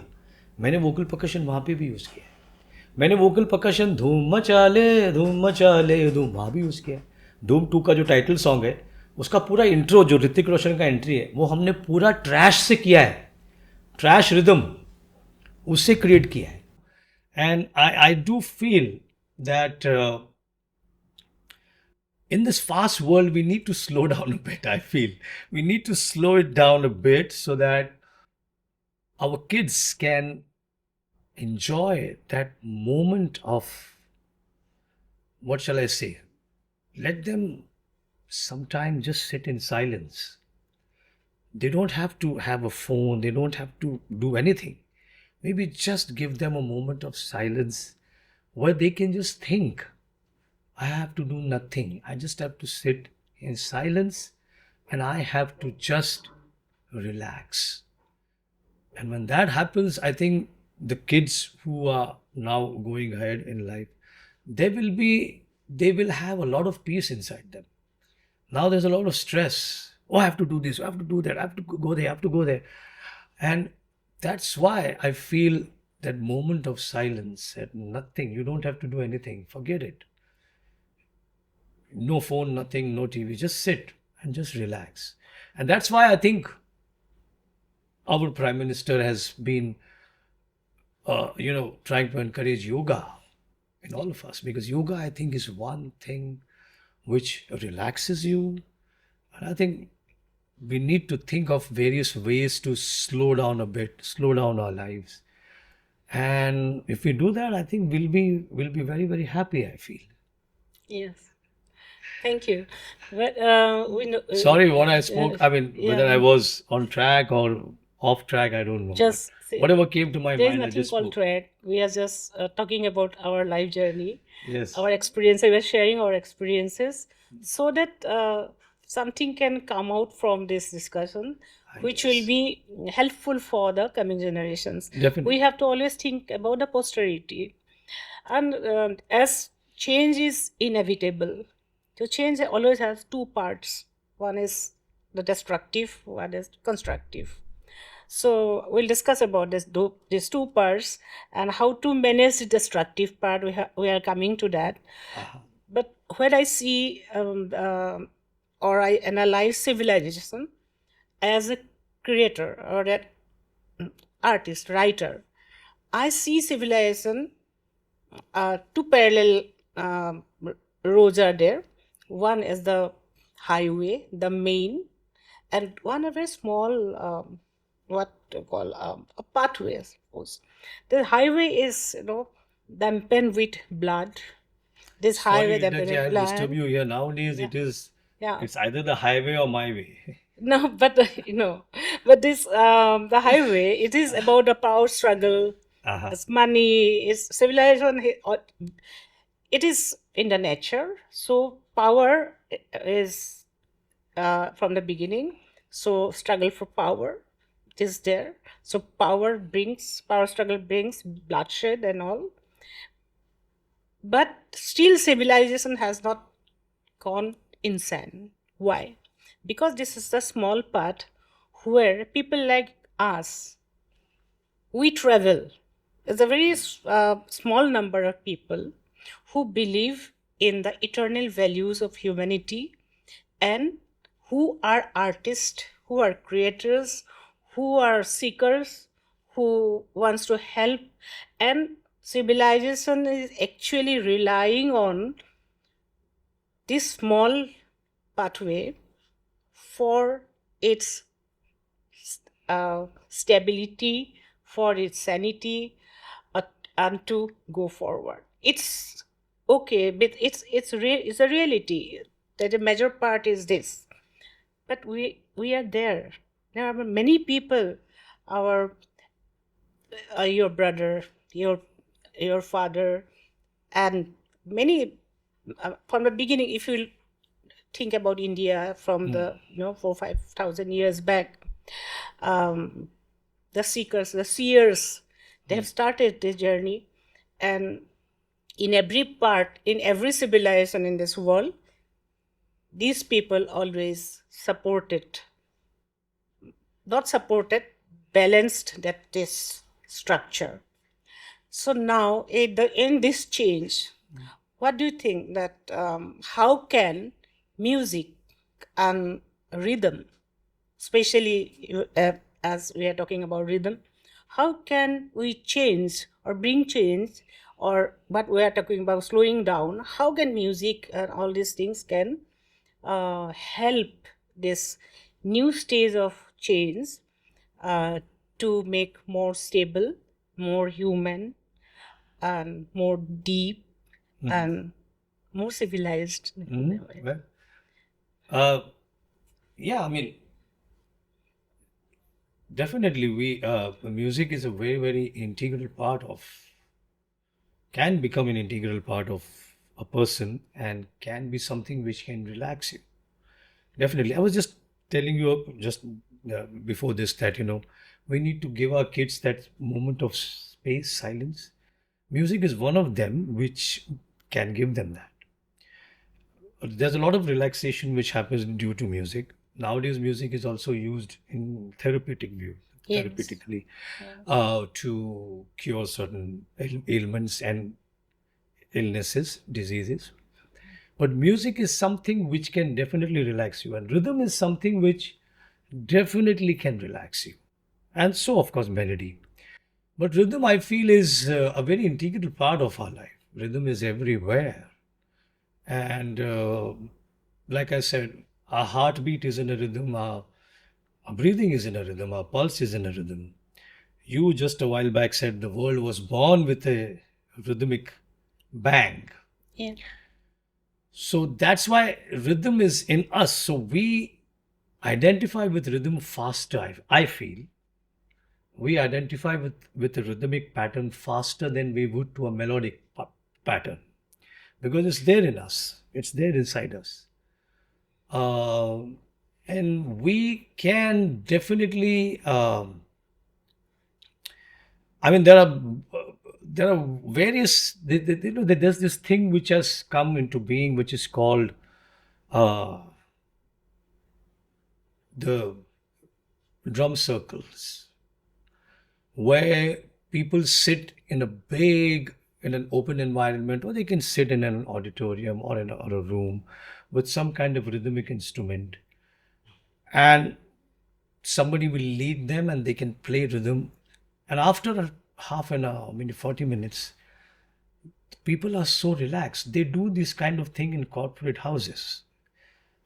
मैंने वोकल परकशन वहाँ पे भी यूज़ किया है। मैंने वोकल परकशन धूम मचा ले धूम वहाँ भी यूज़ किया है। धूम 2 का जो टाइटल सॉन्ग है, उसका पूरा इंट्रो जो ऋतिक रोशन का एंट्री है, वो हमने पूरा ट्रैश से किया है, ट्रैश रिदम। उससे क्रिएट किया है. And I do feel that in this fast world, we need to slow down a bit. I feel we need to slow it down a bit so that our kids can enjoy that moment of, what shall I say? Let them sometime just sit in silence. They don't have to have a phone, they don't have to do anything. Maybe just give them a moment of silence where they can just think. I have to do nothing. I just have to sit in silence and I have to just relax. And when that happens, I think the kids who are now going ahead in life, they will have a lot of peace inside them. Now there's a lot of stress. Oh, I have to do this, I have to do that, I have to go there, I have to go there. And that's why I feel that moment of silence, that nothing, you don't have to do anything, forget it. No phone, nothing, no TV, just sit and just relax. And that's why I think our Prime Minister has been, trying to encourage yoga in all of us, because yoga, I think, is one thing which relaxes you. And I think we need to think of various ways to slow down a bit, slow down our lives. And if we do that, I think we'll be very, very happy, I feel. Yes. Thank you. But we know. Sorry what I spoke. I mean, whether yeah. I was on track or off track, I don't know. Just But whatever came to my There's mind, I nothing just called spoke. track. We are just talking about our life journey, Yes. our experiences. We are sharing our experiences so that something can come out from this discussion, which will Yes. be helpful for the coming generations. Definitely. We have to always think about the posterity, and as change is inevitable, so change always has two parts. One is the destructive, one is constructive. So we'll discuss about these two parts and how to manage the destructive part. We are coming to that. But when I see or I analyze civilization as a creator or an artist, writer, I see civilization, two parallel roads are there. One is the highway, the main, and one a very small, what to call, a pathway, I suppose. The highway is, dampened with blood. This highway Sorry, dampened Rita, with I'll blood. disturb you here. Nowadays, Yeah. it's either the highway or my way. No, but but this the highway. It is about the power struggle. Uh-huh. It's money. It's civilization. It is in the nature. So power is from the beginning. So struggle for power is there. So power struggle brings bloodshed and all. But still, civilization has not gone insane. Why? Because this is the small part where people like us, we travel. It's a very small number of people who believe in the eternal values of humanity and who are artists, who are creators, who are seekers, who wants to help. And civilization is actually relying on this small pathway for its stability, for its sanity, and to go forward. It's okay, but it's a reality that the major part is this. But we are there. There are many people, our your brother, your father, and many from the beginning. If you think about India from the 4,000-5,000 years back, the seekers, the seers, they have started this journey, and in every civilization in this world, these people always balanced this structure. So now, in this change, what do you think that how can music and rhythm, especially as we are talking about rhythm, how can we change or bring change, or but we are talking about slowing down, how can music and all these things can help this new stage of change uh, to make more stable, more human, and more deep, and more civilized. Well, uh, yeah, I mean, definitely music is a very, very integral part of, can become an integral part of a person and can be something which can relax you. Definitely. I was just telling you just before this that, we need to give our kids that moment of space, silence. Music is one of them which can give them that. There's a lot of relaxation which happens due to music. Nowadays, music is also used in Yes. therapeutically, to cure certain ailments and illnesses, diseases. But music is something which can definitely relax you, and rhythm is something which definitely can relax you. And so, of course, melody. But rhythm, I feel, is a very integral part of our life. Rhythm is everywhere. And like I said, our heartbeat is in a rhythm, our breathing is in a rhythm, our pulse is in a rhythm. You just a while back said the world was born with a rhythmic bang. Yeah. So that's why rhythm is in us. So we identify with rhythm faster, I feel. We identify with a rhythmic pattern faster than we would to a melodic pattern, because it's there in us, it's there inside us. Uh, and we can definitely, I mean, there are various, there's this thing which has come into being, which is called uh, the drum circles, where people sit in an open environment, or they can sit in an auditorium or in or a room with some kind of rhythmic instrument, and somebody will lead them and they can play rhythm. And after a half an hour, maybe 40 minutes, people are so relaxed. They do this kind of thing in corporate houses.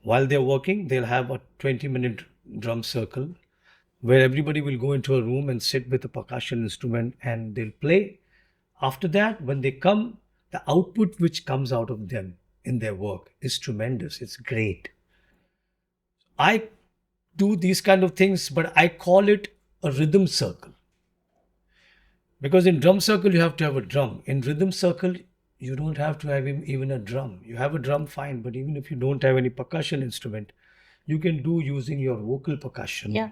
While they're working, they'll have a 20-minute drum circle where everybody will go into a room and sit with a percussion instrument and they'll play. After that, when they come, the output which comes out of them in their work is tremendous. It's great. I do these kind of things, but I call it a rhythm circle. Because in drum circle, you have to have a drum. In rhythm circle, you don't have to have even a drum. You have a drum, fine, but even if you don't have any percussion instrument, you can do using your vocal percussion. Yeah.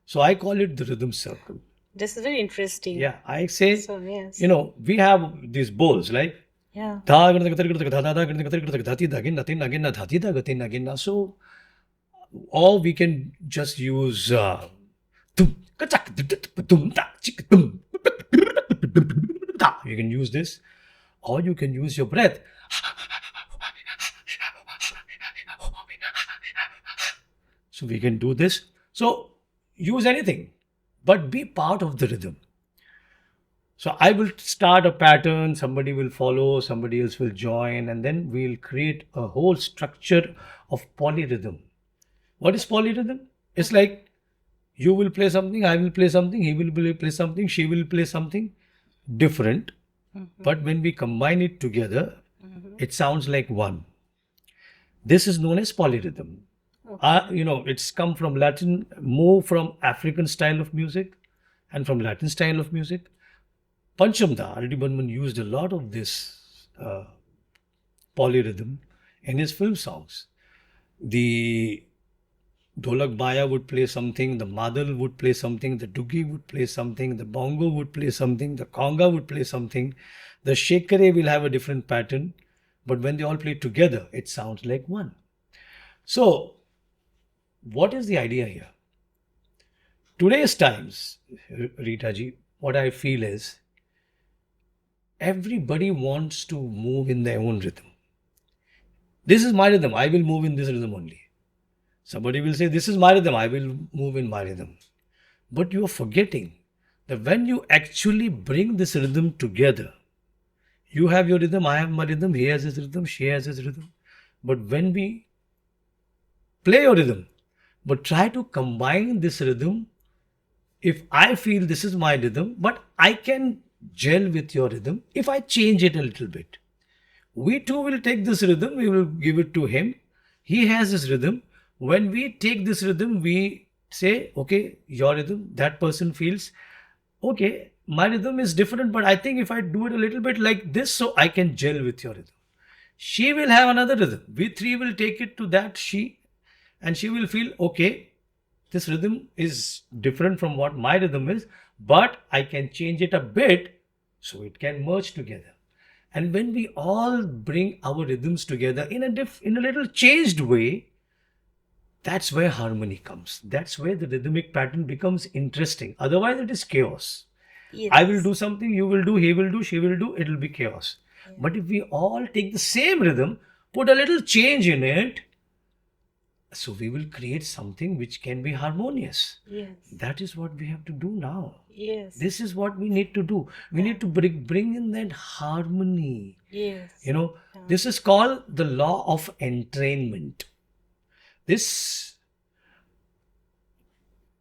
So I call it the rhythm circle. This is very interesting. Yeah, I say, So, yes. we have these bowls, like Yeah. so, or we can just use you can use this, or you can use your breath. So we can do this. So use anything, but be part of the rhythm. So I will start a pattern, somebody will follow, somebody else will join, and then we'll create a whole structure of polyrhythm. What is polyrhythm? It's like you will play something, I will play something, he will play something, she will play something different. But when we combine it together, it sounds like one. This is known as polyrhythm. It's come from Latin, more from African style of music, and from Latin style of music. Panchamda, R.D. Burman used a lot of this polyrhythm in his film songs. The Dholak Baya would play something, the Madal would play something, the Dugi would play something, the Bongo would play something, the Conga would play something, the Shekare will have a different pattern, but when they all play together, it sounds like one. So, what is the idea here? Today's times, Rita ji, what I feel is, everybody wants to move in their own rhythm. This is my rhythm, I will move in this rhythm only. Somebody will say, this is my rhythm, I will move in my rhythm. But you are forgetting that when you actually bring this rhythm together, you have your rhythm, I have my rhythm, he has his rhythm, she has his rhythm. But when we play your rhythm, but try to combine this rhythm, if I feel this is my rhythm, but I can gel with your rhythm if I change it a little bit. We too will take this rhythm, we will give it to him. He has his rhythm. When we take this rhythm, we say, okay, your rhythm, that person feels, okay, my rhythm is different, but I think if I do it a little bit like this, so I can gel with your rhythm. She will have another rhythm. We three will take it to that and she will feel, okay, this rhythm is different from what my rhythm is, but I can change it a bit so it can merge together. And when we all bring our rhythms together in a little changed way, that's where harmony comes. That's where the rhythmic pattern becomes interesting. Otherwise, it is chaos. I will Yes. do something, you will do, he will do, she will do, it will be chaos. But if we all take the same rhythm, put a little change in it, so we will create something which can be harmonious. Yes. That is what we have to do now. Yes. This is what we need to do. We need to bring in that harmony. Yes. This is called the law of entrainment. This,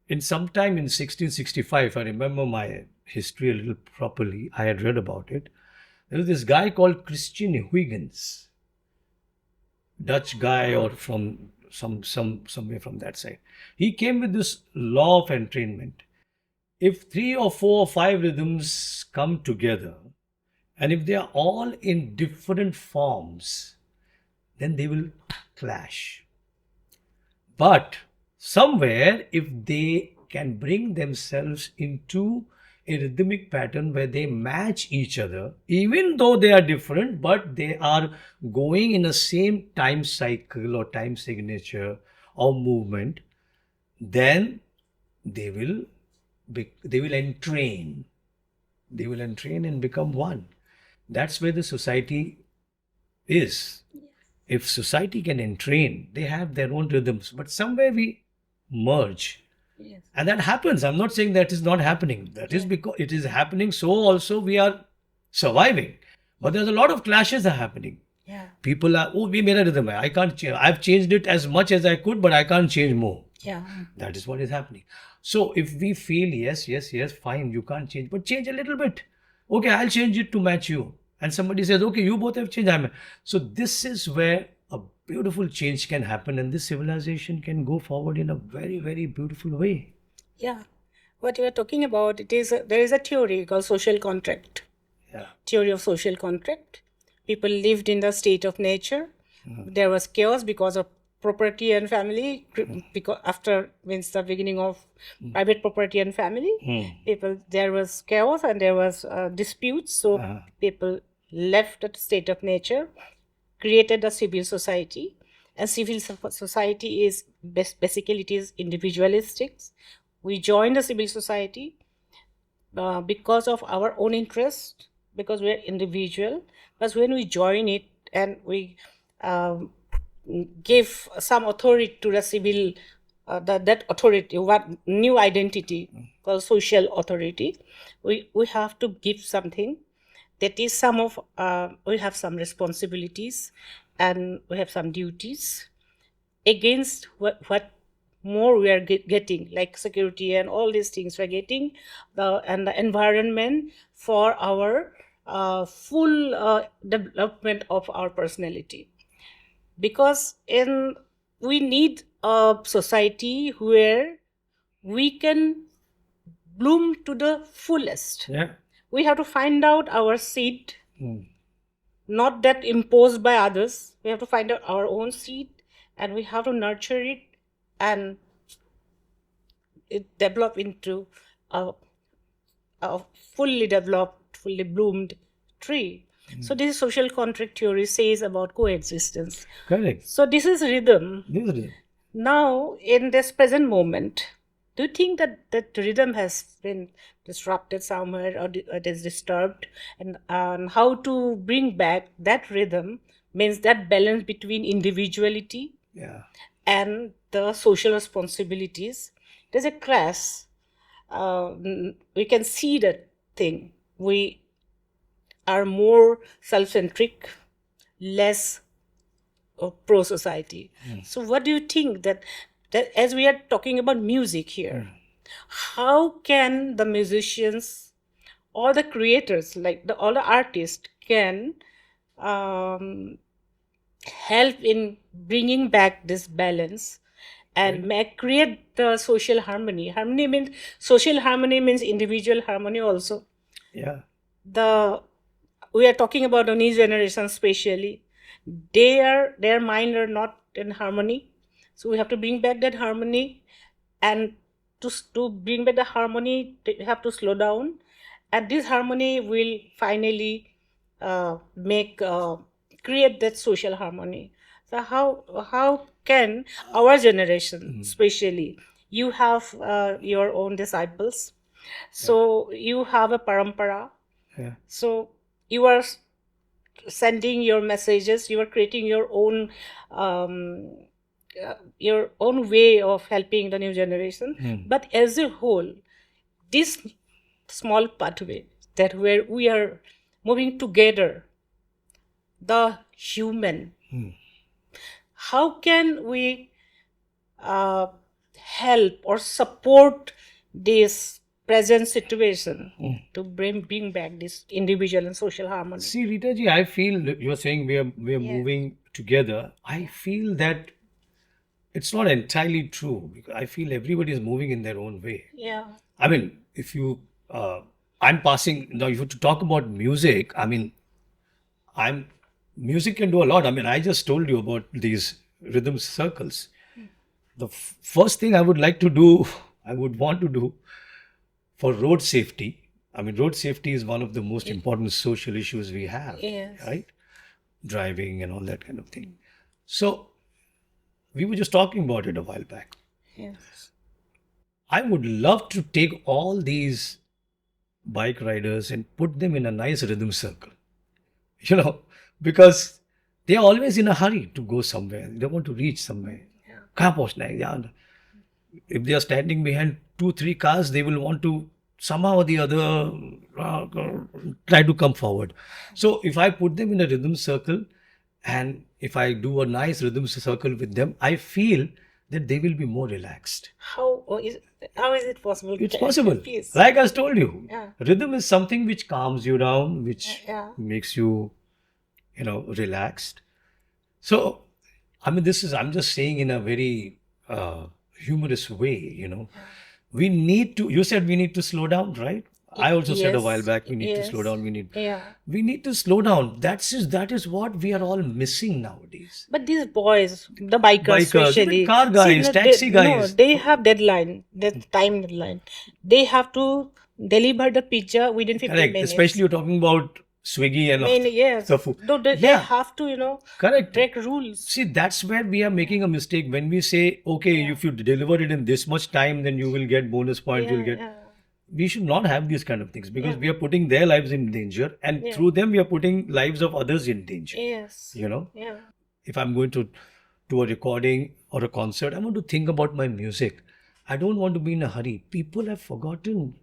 in sometime in 1665, if I remember my history a little properly, I had read about it. There was this guy called Christian Huygens, Dutch guy or from somewhere from that side. He came with this law of entrainment. If 3 or 4 or 5 rhythms come together, and if they are all in different forms, then they will clash. But somewhere, if they can bring themselves into a rhythmic pattern where they match each other, even though they are different, but they are going in the same time cycle or time signature or movement, then they will entrain. They will entrain and become one. That's where the society is. If society can entrain, they have their own rhythms, but somewhere we merge. Yes. And that happens. I'm not saying that is not happening. That is because it is happening. So also we are surviving. But there's a lot of clashes are happening. Yeah. People are, oh, mera rhythm hai. I can't change. I've changed it as much as I could, but I can't change more. Yeah. That is what is happening. So if we feel, yes, fine, you can't change, but change a little bit. Okay, I'll change it to match you. And somebody says, okay, you both have changed. So this is where a beautiful change can happen, and this civilization can go forward in a very, very beautiful way. Yeah. What you are talking about, there is a theory called social contract. Yeah. Theory of social contract. People lived in the state of nature. There was chaos because of property and family. Because after means the beginning of private property and family, there was chaos and there was disputes. So people left the state of nature, created a civil society, and civil society is basically it is individualistic. We joined the civil society because of our own interest, because we're individual. But when we join it and we give some authority to the civil, that authority, what new identity called social authority, we have to give something. That is we have some responsibilities and we have some duties against what more we are getting, like security and all these things we're getting, and the environment for our full development of our personality. Because we need a society where we can bloom to the fullest. Yeah. We have to find out our seed, not that imposed by others. We have to find out our own seed and we have to nurture it and it develop into a fully developed, fully bloomed tree. So this is social contract theory says about coexistence. Correct. So this is rhythm. This is rhythm. Now, in this present moment, do you think that rhythm has been disrupted somewhere or it is disturbed? And how to bring back that rhythm means that balance between individuality and the social responsibilities. There's a clash we can see that thing. We are more self-centric, less pro-society. So what do you think that as we are talking about music here, how can the musicians or the creators, like all the artists, can um, help in bringing back this balance and create the social harmony? Social harmony means individual harmony also. Yeah. We are talking about the new generation, especially their mind are not in harmony, so we have to bring back that harmony. And to bring back the harmony, they have to slow down, and this harmony will finally make create that social harmony. So how can our generation, especially, you have your own disciples, so you have a parampara, Yeah. so you are sending your messages, you are creating your own way of helping the new generation. But as a whole, this small pathway that where we are moving together, the human, how can we help or support this present situation to bring back this individual and social harmony? See, Rita ji, I feel you're saying we are moving together. I feel that it's not entirely true, because I feel everybody is moving in their own way. Yeah. I mean, if you, I'm passing now. If you to talk about music, I mean, music can do a lot. I mean, I just told you about these rhythm circles. The first thing I would like to do, I would want to do for road safety. I mean, road safety is one of the most important social issues we have, Yes. right? Driving and all that kind of thing. So, we were just talking about it a while back. Yes. I would love to take all these bike riders and put them in a nice rhythm circle, because they are always in a hurry to go somewhere. They want to reach somewhere. कहाँ पहुँचना है यार? If they are standing behind 2-3 cars, they will want to somehow or the other try to come forward. So if I put them in a rhythm circle, and if I do a nice rhythm circle with them, I feel that they will be more relaxed. How is it possible? It's possible. Please. Like I told you, Yeah. rhythm is something which calms you down, which Yeah. makes you, relaxed. So, I mean, I'm just saying in a very humorous way, We need to, you said we need to slow down, right? I also said a Yes. while back, we need to Yes. slow down. Yeah. We need to slow down. That is what we are all missing nowadays. But these boys, the bikers, Bikers, especially, even car guys, taxi guys. they have deadline, that time deadline. They have to deliver the pizza within 15 Correct. minutes. Especially you're talking about Swiggy and all Yes. the food. No, they Yeah. have to, Correct. break rules. See, that's where we are making a mistake. When we say, okay, if you deliver it in this much time, then you will get bonus points, you'll get... Yeah. We should not have these kind of things, because we are putting their lives in danger, and Yeah. through them we are putting lives of others in danger. Yes. Yeah. If I'm going to a recording or a concert, I want to think about my music. I don't want to be in a hurry. People have forgotten.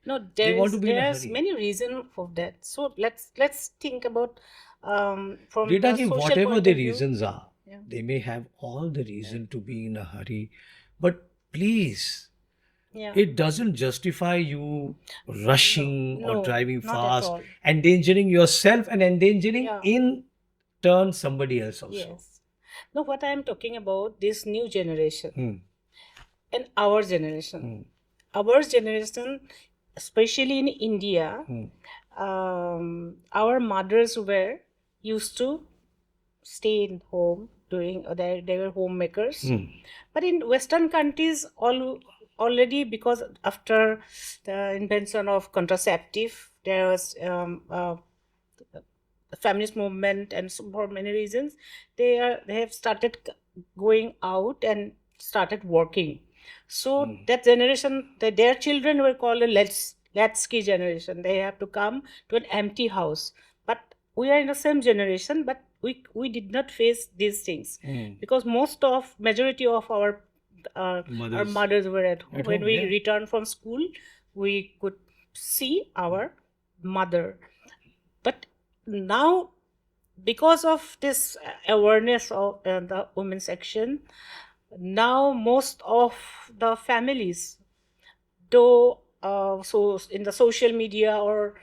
No, They want to be in a there's hurry. many reasons for that. So let's think about from Rita the ji, social whatever point the of view. reasons are, Yeah. they may have all the reason to be in a hurry, but please, Yeah. it doesn't justify you rushing No, or driving not at fast, all. endangering yourself and endangering Yeah. in turn somebody else also. Yes. No, what I'm talking about, this new generation Hmm. and our generation. Our generation, especially in India, our mothers were used to stay in home doing, they were homemakers. But in Western countries, already, because after the invention of contraceptive, there was feminist movement, and so for many reasons they have started going out and started working. So that generation, their children were called a Letsky generation. They have to come to an empty house. But we are in the same generation, but we did not face these things, because majority of our our Mothers mothers were at home. at When home, we yeah. returned from school, we could see our mother. But now, because of this awareness of the women's section, now most of the families, though so in the social media or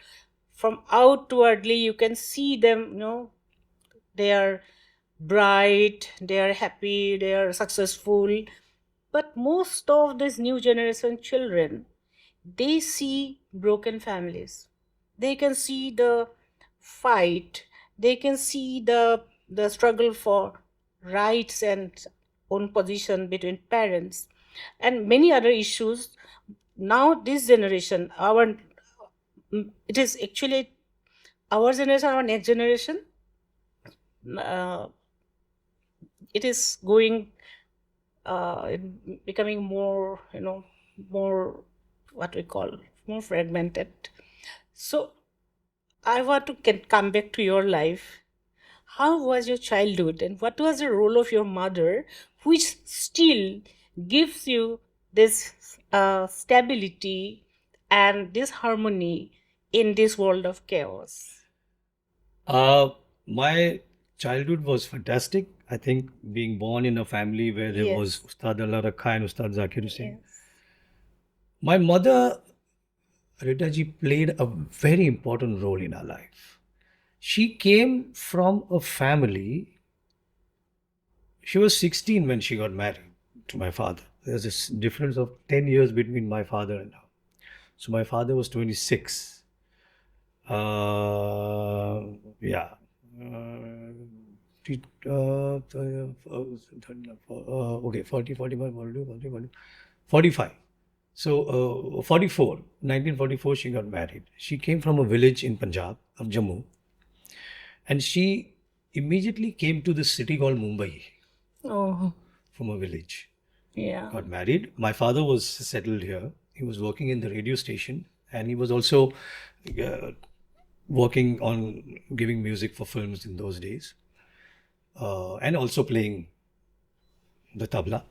from outwardly, you can see them, they are bright, they are happy, they are successful. But most of these new generation children, they see broken families. They can see the fight. They can see the struggle for rights and own position between parents, and many other issues. Now this generation, it is actually our generation, our next generation. Uh, it is going becoming more, more, what we call, more fragmented. So I want to come back to your life. How was your childhood, and what was the role of your mother, which still gives you this stability and this harmony in this world of chaos? My childhood was fantastic. I think being born in a family where there was Yes. Ustad Allarakha and Ustad Zakir Hussain. Yes. My mother, Rita ji, played a very important role in our life. She came from a family. She was 16 when she got married to my father. There's this difference of 10 years between my father and her. So my father was 26. Yeah. Okay, 40, 41, 42, 40, 40, 45. So 44, 1944, she got married. She came from a village in Punjab, of Jammu. And she immediately came to this city called Mumbai Oh, from a village. yeah. Got married. My father was settled here. He was working in the radio station, and he was also working on giving music for films in those days, and also playing the tabla.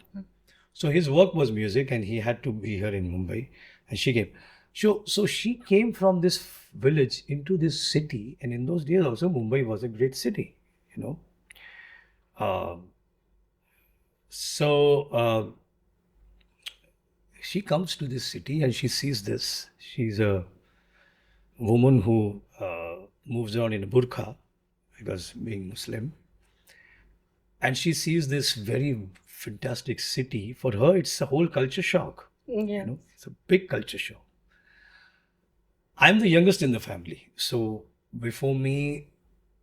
So his work was music, and he had to be here in Mumbai, and she came. So she came from this village into this city, and in those days also Mumbai was a great city, you know. So she comes to this city and she sees this. She's a woman who moves around in a burqa because being Muslim, and she sees this very fantastic city. For her, it's a whole culture shock. Yeah. It's a big culture shock. I'm the youngest in the family, so before me,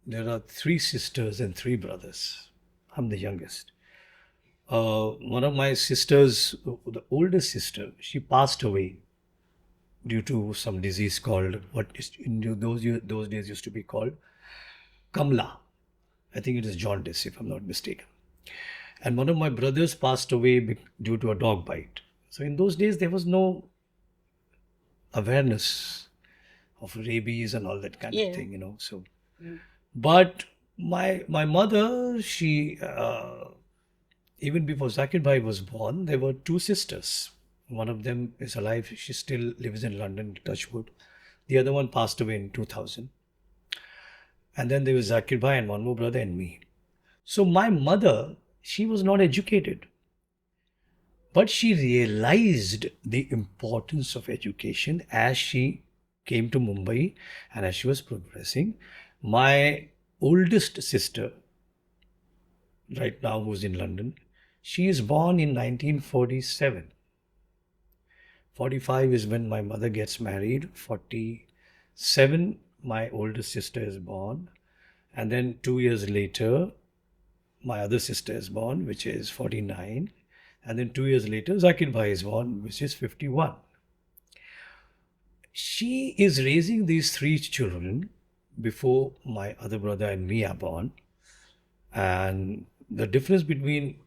there are 3 sisters and 3 brothers. I'm the youngest. One of my sisters, the oldest sister, she passed away due to some disease called what is in those days used to be called Kamla. I think it is jaundice, if I'm not mistaken. And one of my brothers passed away due to a dog bite. So in those days, there was no awareness of rabies and all that kind Yeah. of thing. So, but my mother, she even before Zakir Bhai was born, there were 2 sisters. One of them is alive. She still lives in London, Touchwood. The other one passed away in 2000. And then there was Zakir Bhai and one more brother and me. So my mother, she was not educated. But she realized the importance of education as she came to Mumbai and as she was progressing. My oldest sister, right now who's in London, she is born in 1947. 45 is when my mother gets married. 47, my oldest sister is born. And then 2 years later, my other sister is born, which is 49. And then 2 years later, Zakir Bhai is born, which is 51. She is raising these 3 children before my other brother and me are born. And the difference between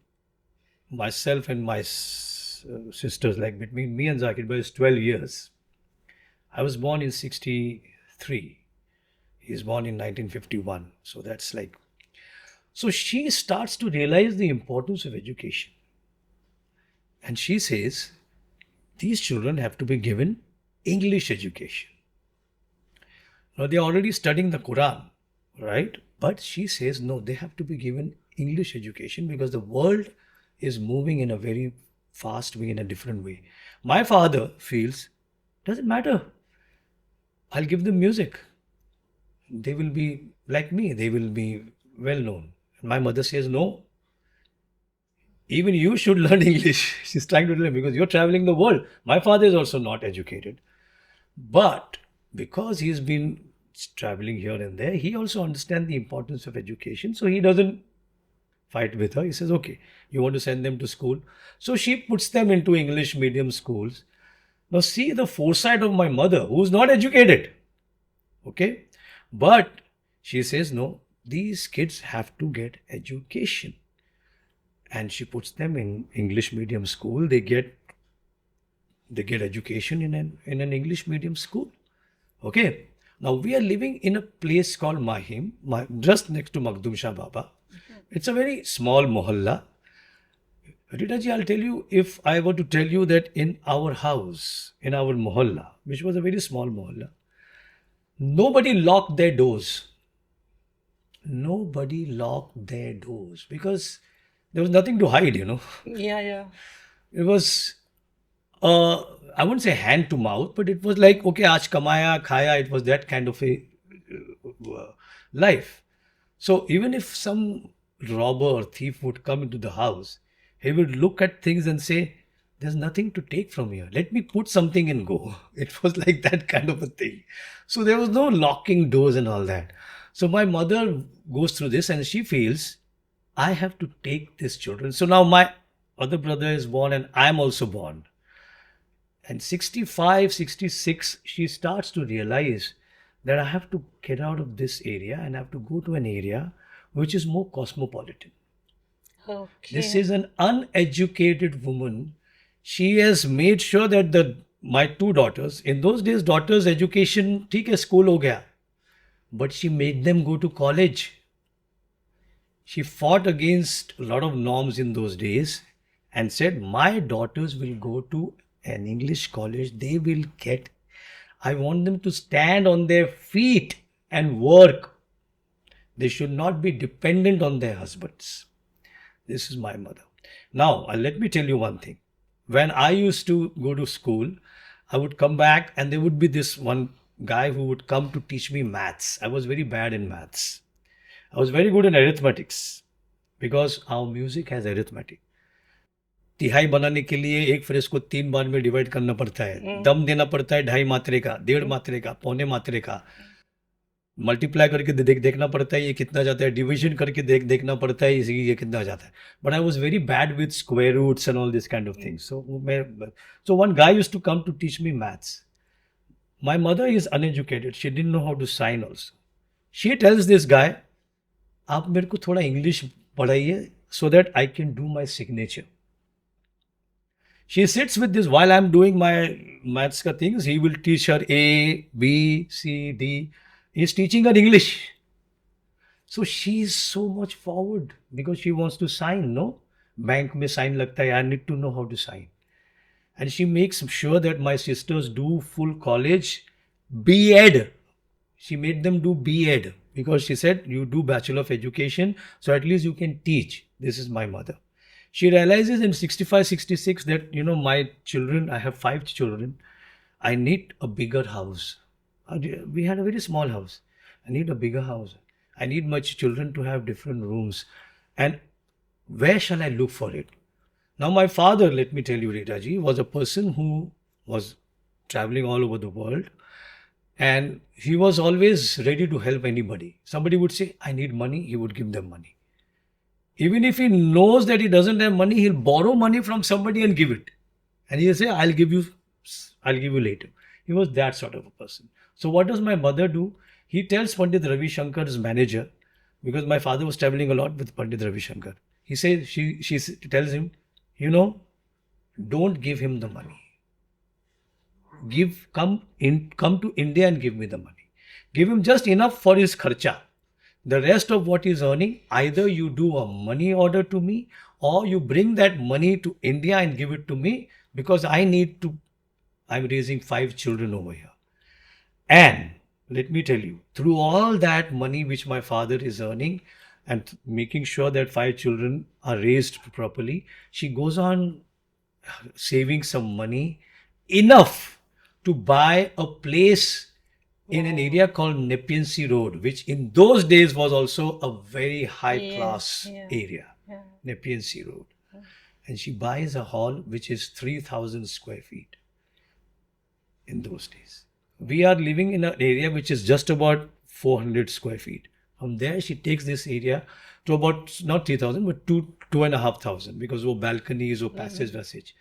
myself and my sisters, like between me and Zakir Bhai, is 12 years. I was born in 63. He is born in 1951. So that's like... So she starts to realize the importance of education. And she says, these children have to be given English education. Now, they're already studying the Quran, right? But she says, no, they have to be given English education because the world is moving in a very fast way, in a different way. My father feels, doesn't matter. I'll give them music. They will be like me. They will be well known. And my mother says, no, even you should learn English. She's trying to tell him because you're traveling the world. My father is also not educated. But because he's been traveling here and there, he also understands the importance of education. So he doesn't fight with her. He says, okay, you want to send them to school. So she puts them into English medium schools. Now see the foresight of my mother, who's not educated. Okay. But she says, no, these kids have to get education. And she puts them in English medium school. They get education in an English medium school. Okay. Now we are living in a place called Mahim, just next to Makhdum Shah Baba. It's a very small mohalla. Rita ji, I'll tell you, if I were to tell you that in our house, in our mohalla, which was a very small mohalla, nobody locked their doors. Nobody locked their doors because there was nothing to hide, Yeah. It was, I wouldn't say hand to mouth, but it was like, okay, aaj kamaya, khaya, it was that kind of a life. So even if some robber or thief would come into the house, he would look at things and say, there's nothing to take from here. Let me put something and go. It was like that kind of a thing. So there was no locking doors and all that. So my mother goes through this and she feels, I have to take these children. So now my other brother is born and I'm also born. And 65, 66, she starts to realize that I have to get out of this area and I have to go to an area which is more cosmopolitan. Okay. This is an uneducated woman. She has made sure that my two daughters, in those days, daughters' education, theek hai, school ho gaya. But she made them go to college. She fought against a lot of norms in those days and said, my daughters will go to an English college. They will I want them to stand on their feet and work. They should not be dependent on their husbands. This is my mother. Now, let me tell you one thing. When I used to go to school, I would come back and there would be this one guy who would come to teach me maths. I was very bad in maths. I was very good in arithmetics because our music has arithmetic. तिहाई बनाने के लिए एक phrase को 3 बार में divide करना पड़ता है, दम देना पड़ता है 2.5 मात्रे का, 1.5 मात्रे का, 0.25 मात्रे का, मल्टीप्लाई करके देखना पड़ता है ये कितना जाता है, डिवीजन करके देखना पड़ता है ये कितना जाता है. But I was very bad with square roots and all this kind of things. So one guy used to come to teach me maths. My mother is uneducated. She didn't know how to sign also. She tells this guy, आप मेरे को थोड़ा English पढ़ाइए so that I can do my signature. She sits with this while I'm doing my maths ka things. He will teach her A, B, C, D. He's teaching her English. So she's so much forward because she wants to sign, no? Bank mein sign lagta hai. I need to know how to sign. And she makes sure that my sisters do full college, B.Ed. She made them do B.Ed because she said, you do Bachelor of Education, so at least you can teach. This is my mother. She realizes in 65, 66 that, my children, I have 5 children, I need a bigger house. We had a very small house. I need a bigger house. I need my children to have different rooms. And where shall I look for it? Now, my father, let me tell you, Rita ji, was a person who was traveling all over the world. And he was always ready to help anybody. Somebody would say, I need money. He would give them money. Even if he knows that he doesn't have money, he'll borrow money from somebody and give it. And he'll say, I'll give you later. He was that sort of a person. So what does my mother do? He tells Pandit Ravi Shankar's manager, because my father was traveling a lot with Pandit Ravi Shankar. He says, she tells him, don't give him the money. Come to India and give me the money. Give him just enough for his kharcha. The rest of what he's earning, either you do a money order to me or you bring that money to India and give it to me, because I'm raising 5 children over here. And let me tell you, through all that money which my father is earning and making sure that 5 children are raised properly, she goes on saving some money, enough to buy a place in an area called Nepean Road, which in those days was also a very high class area, Nepean Road. And she buys a hall which is 3,000 square feet in those days. We are living in an area which is just about 400 square feet. From there, she takes this area to about, not 3,000, but 2,500, because wo balconies, wo passage.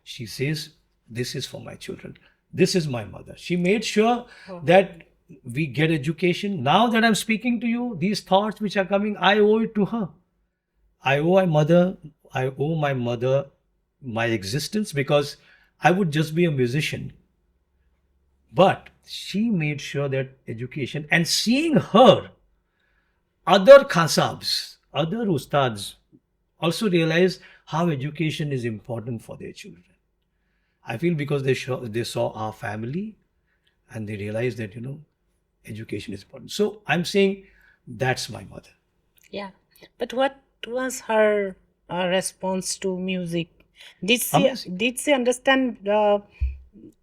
She says, this is for my children. This is my mother. She made sure that we get education. Now that I'm speaking to you, these thoughts which are coming, I owe it to her. I owe my mother my existence, because I would just be a musician. But she made sure that education, and seeing her, other khasabs, other ustads also realize how education is important for their children. I feel because they saw our family and they realized that, education is important. So I'm saying that's my mother. Yeah. But what was her response to music? Did she understand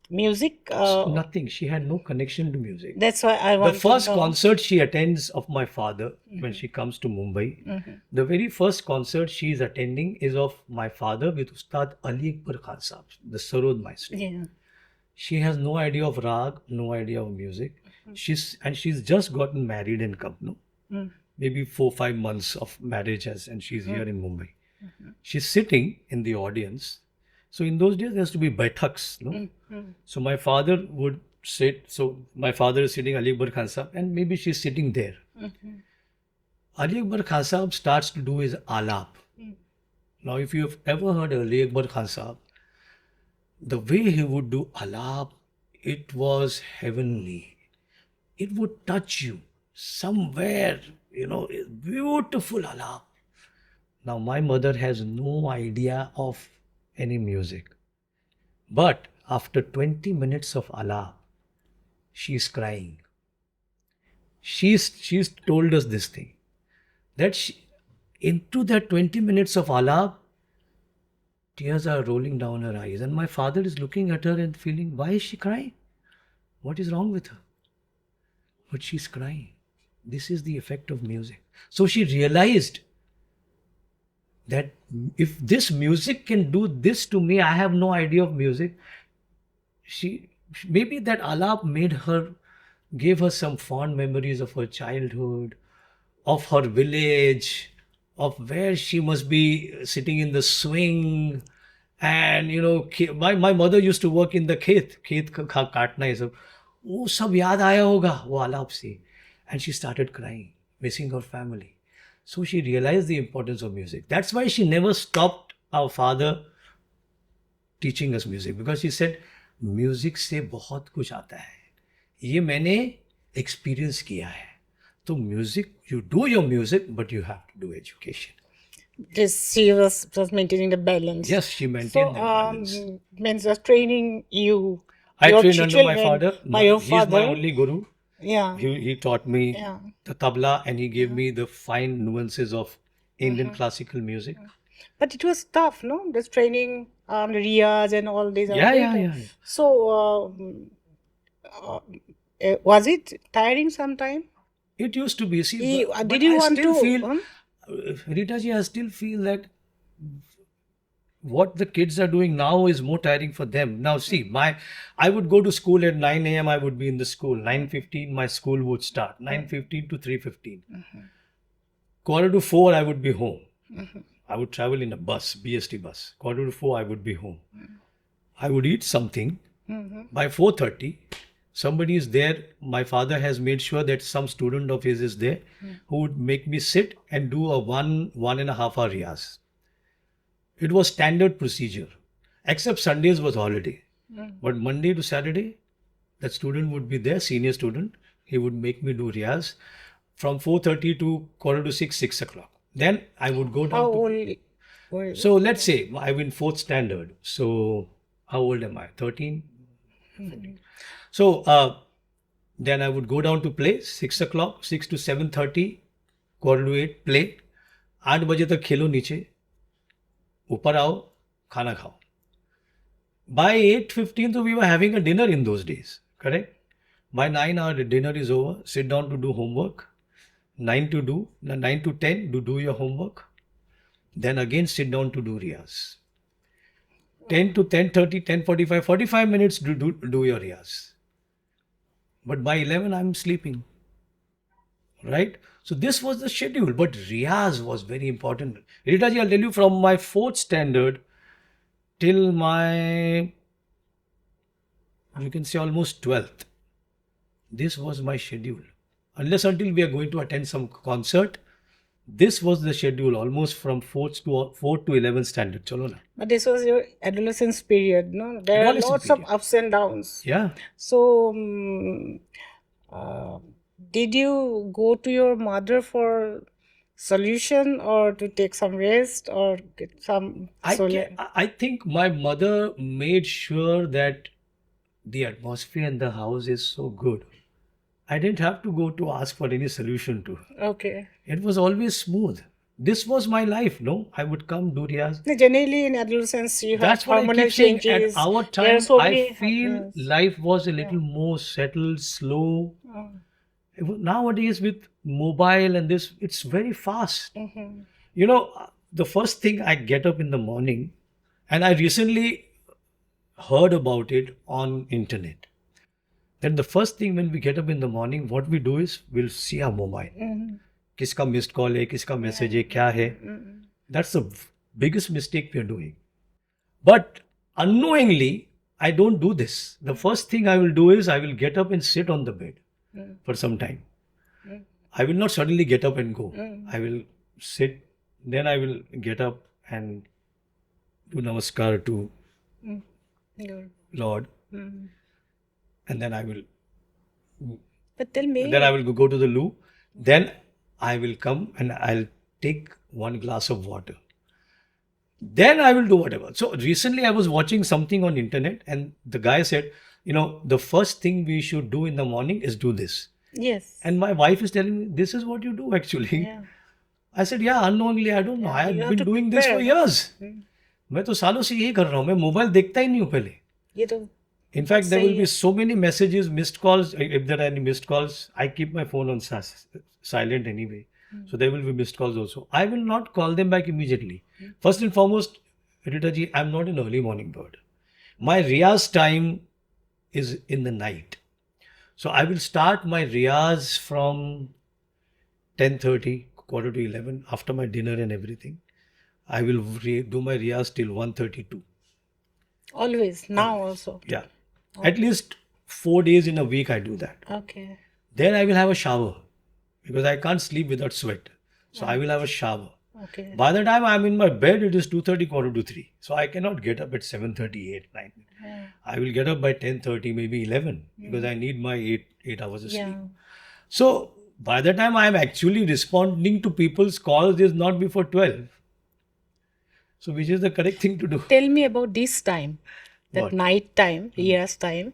music? Nothing. She had no connection to music. That's why I want The first concert she attends of my father when she comes to Mumbai, the very first concert she is attending is of my father with Ustad Allarakha Khan Sahab, the Sarod maestro. Yeah. She has no idea of rag, no idea of music. She's just gotten married in Kapno. Maybe 4-5 months of marriage and she's here in Mumbai. She's sitting in the audience. So in those days, there has to be baithaks, no? So my father would sit. So my father is sitting Allarakha Khan Sahab, and maybe she's sitting there. Allarakha Khan Sahab starts to do his alap. Now, if you have ever heard Allarakha Khan Sahab, the way he would do alap, it was heavenly. It would touch you somewhere, beautiful alap. Now, my mother has no idea of any music. But after 20 minutes of alap, she's crying. She's told us this thing, that into that 20 minutes of alap, tears are rolling down her eyes. And my father is looking at her and feeling, why is she crying? What is wrong with her? But she's crying. This is the effect of music. So she realized that if this music can do this to me, I have no idea of music. Maybe that alap gave her some fond memories of her childhood, of her village, of where she must be sitting in the swing. And my mother used to work in the khet kaatna ye sab. वो सब याद आया होगा वो आलाप से. And she started crying, missing her family. So she realized the importance of music. That's why she never stopped our father teaching us music, because she said, music से बहुत कुछ आता है. ये मैंने experience किया है. So music, you do your music, but you have to do education. She was maintaining the balance. Yes, she maintained the balance. Means was training you. I trained under my father. Your He's father. my only guru. Yeah. He taught me the tabla, and he gave me the fine nuances of Indian classical music. But it was tough, no? This training, riyaz and all these. Yeah. So, was it tiring sometime? It used to be. Did you want to? Rita ji, I still feel that what the kids are doing now is more tiring for them. Now, see, I would go to school at 9 a.m. I would be in the school. 9:15, my school would start. 9:15 to 3:15. 3:45, I would be home. I would travel in a bus, BST bus. 3:45, I would be home. I would eat something. By 4:30, somebody is there. My father has made sure that some student of his is there who would make me sit and do a 1.5 hour riyaz. It was standard procedure, except Sundays was holiday. But Monday to Saturday, that student would be there, senior student. He would make me do riyaz. from 4:30 to 5:45, 6 o'clock. Then I would go down How to. old were you? So let's say I'm in fourth standard. So how old am I? 13? So then I would go down to play 6 o'clock, 6 to 7:30, 7:45 play. 8 बजे तक खेलो नीचे, ऊपर आओ, खाना खाओ. By 8:15, so we were having a dinner in those days, correct? By 9 our dinner is over, sit down to do homework. 9 to 10 to do your homework. Then again sit down to do riyaz. 10 to 10:30, 10:45, 45 minutes to do your riyaz. But by 11 I'm sleeping, right? So this was the schedule, but riyaz was very important. Rita ji, I'll tell you, from my 4th standard till my, you can say, almost 12th, this was my schedule. Unless until we are going to attend some concert, this was the schedule almost from 4th to 11th standard. Chalo na. But this was your adolescence period, no? There Adolescent are lots period. of ups and downs. Yeah. So, did you go to your mother for solution or to take some rest or get some I think my mother made sure that the atmosphere in the house is so good. I didn't have to go to ask for any solution to. Okay. It was always smooth. This was my life, no? I would come, do riyaz. Generally, in adolescence, you have That's what I hormonal keep saying. changes. At our There are time, so I many- feel yes. life was a little more settled, slow. Oh. Nowadays, with mobile and this, it's very fast. Mhm. You know, the first thing I get up in the morning, and I recently heard about it on internet. Then the first thing when we get up in the morning, what we do is we'll see our mobile. Mhm. किसका missed call है, किसका message है, क्या है. Mhm. That's the biggest mistake we are doing. But unknowingly, I don't do this. The first thing I will do is I will get up and sit on the bed for some time. I will not suddenly get up and go. I will sit, then I will get up and do namaskar to Good. Lord, Mhm. and then I will But tell me, go to the loo. Then I will come and I'll take one glass of water. Then I will do whatever. So recently I was watching something on internet and the guy said, you know, the first thing we should do in the morning is do this. yes. And my wife is telling me, this is what you do actually. Yeah. I said, yeah, unknowingly, I don't know. I you have have been to doing this for prepare. years. मैं तो सालों से यही कर रहा हूँ. मैं mobile देखता ही नहीं हूँ पहले. ये तो In fact, there will सही be है. so many messages, missed calls. If there are any missed calls, I keep my phone on silent anyway. So there will be missed calls also. I will not call them back immediately. First and foremost, Rita ji, I'm not an early morning bird. My riyaz time is in the night. So I will start my riyaz from 10:30, 10:45, after my dinner and everything. I will do my riyaz till 1:32. always, now also. Yeah. At least 4 days in a week I do that. Okay. Then I will have a shower because I can't sleep without sweat. So I will have a shower. Okay. By the time I'm in my bed, it is 2:30, 2:45. So I cannot get up at 7:38, 9. Yeah. I will get up by 10:30, maybe 11 because I need my 8 hours of Yeah. sleep. So by the time I am actually responding to people's calls is not before 12. So which is the correct thing to do? Tell me about this time, that What? night time, year's time.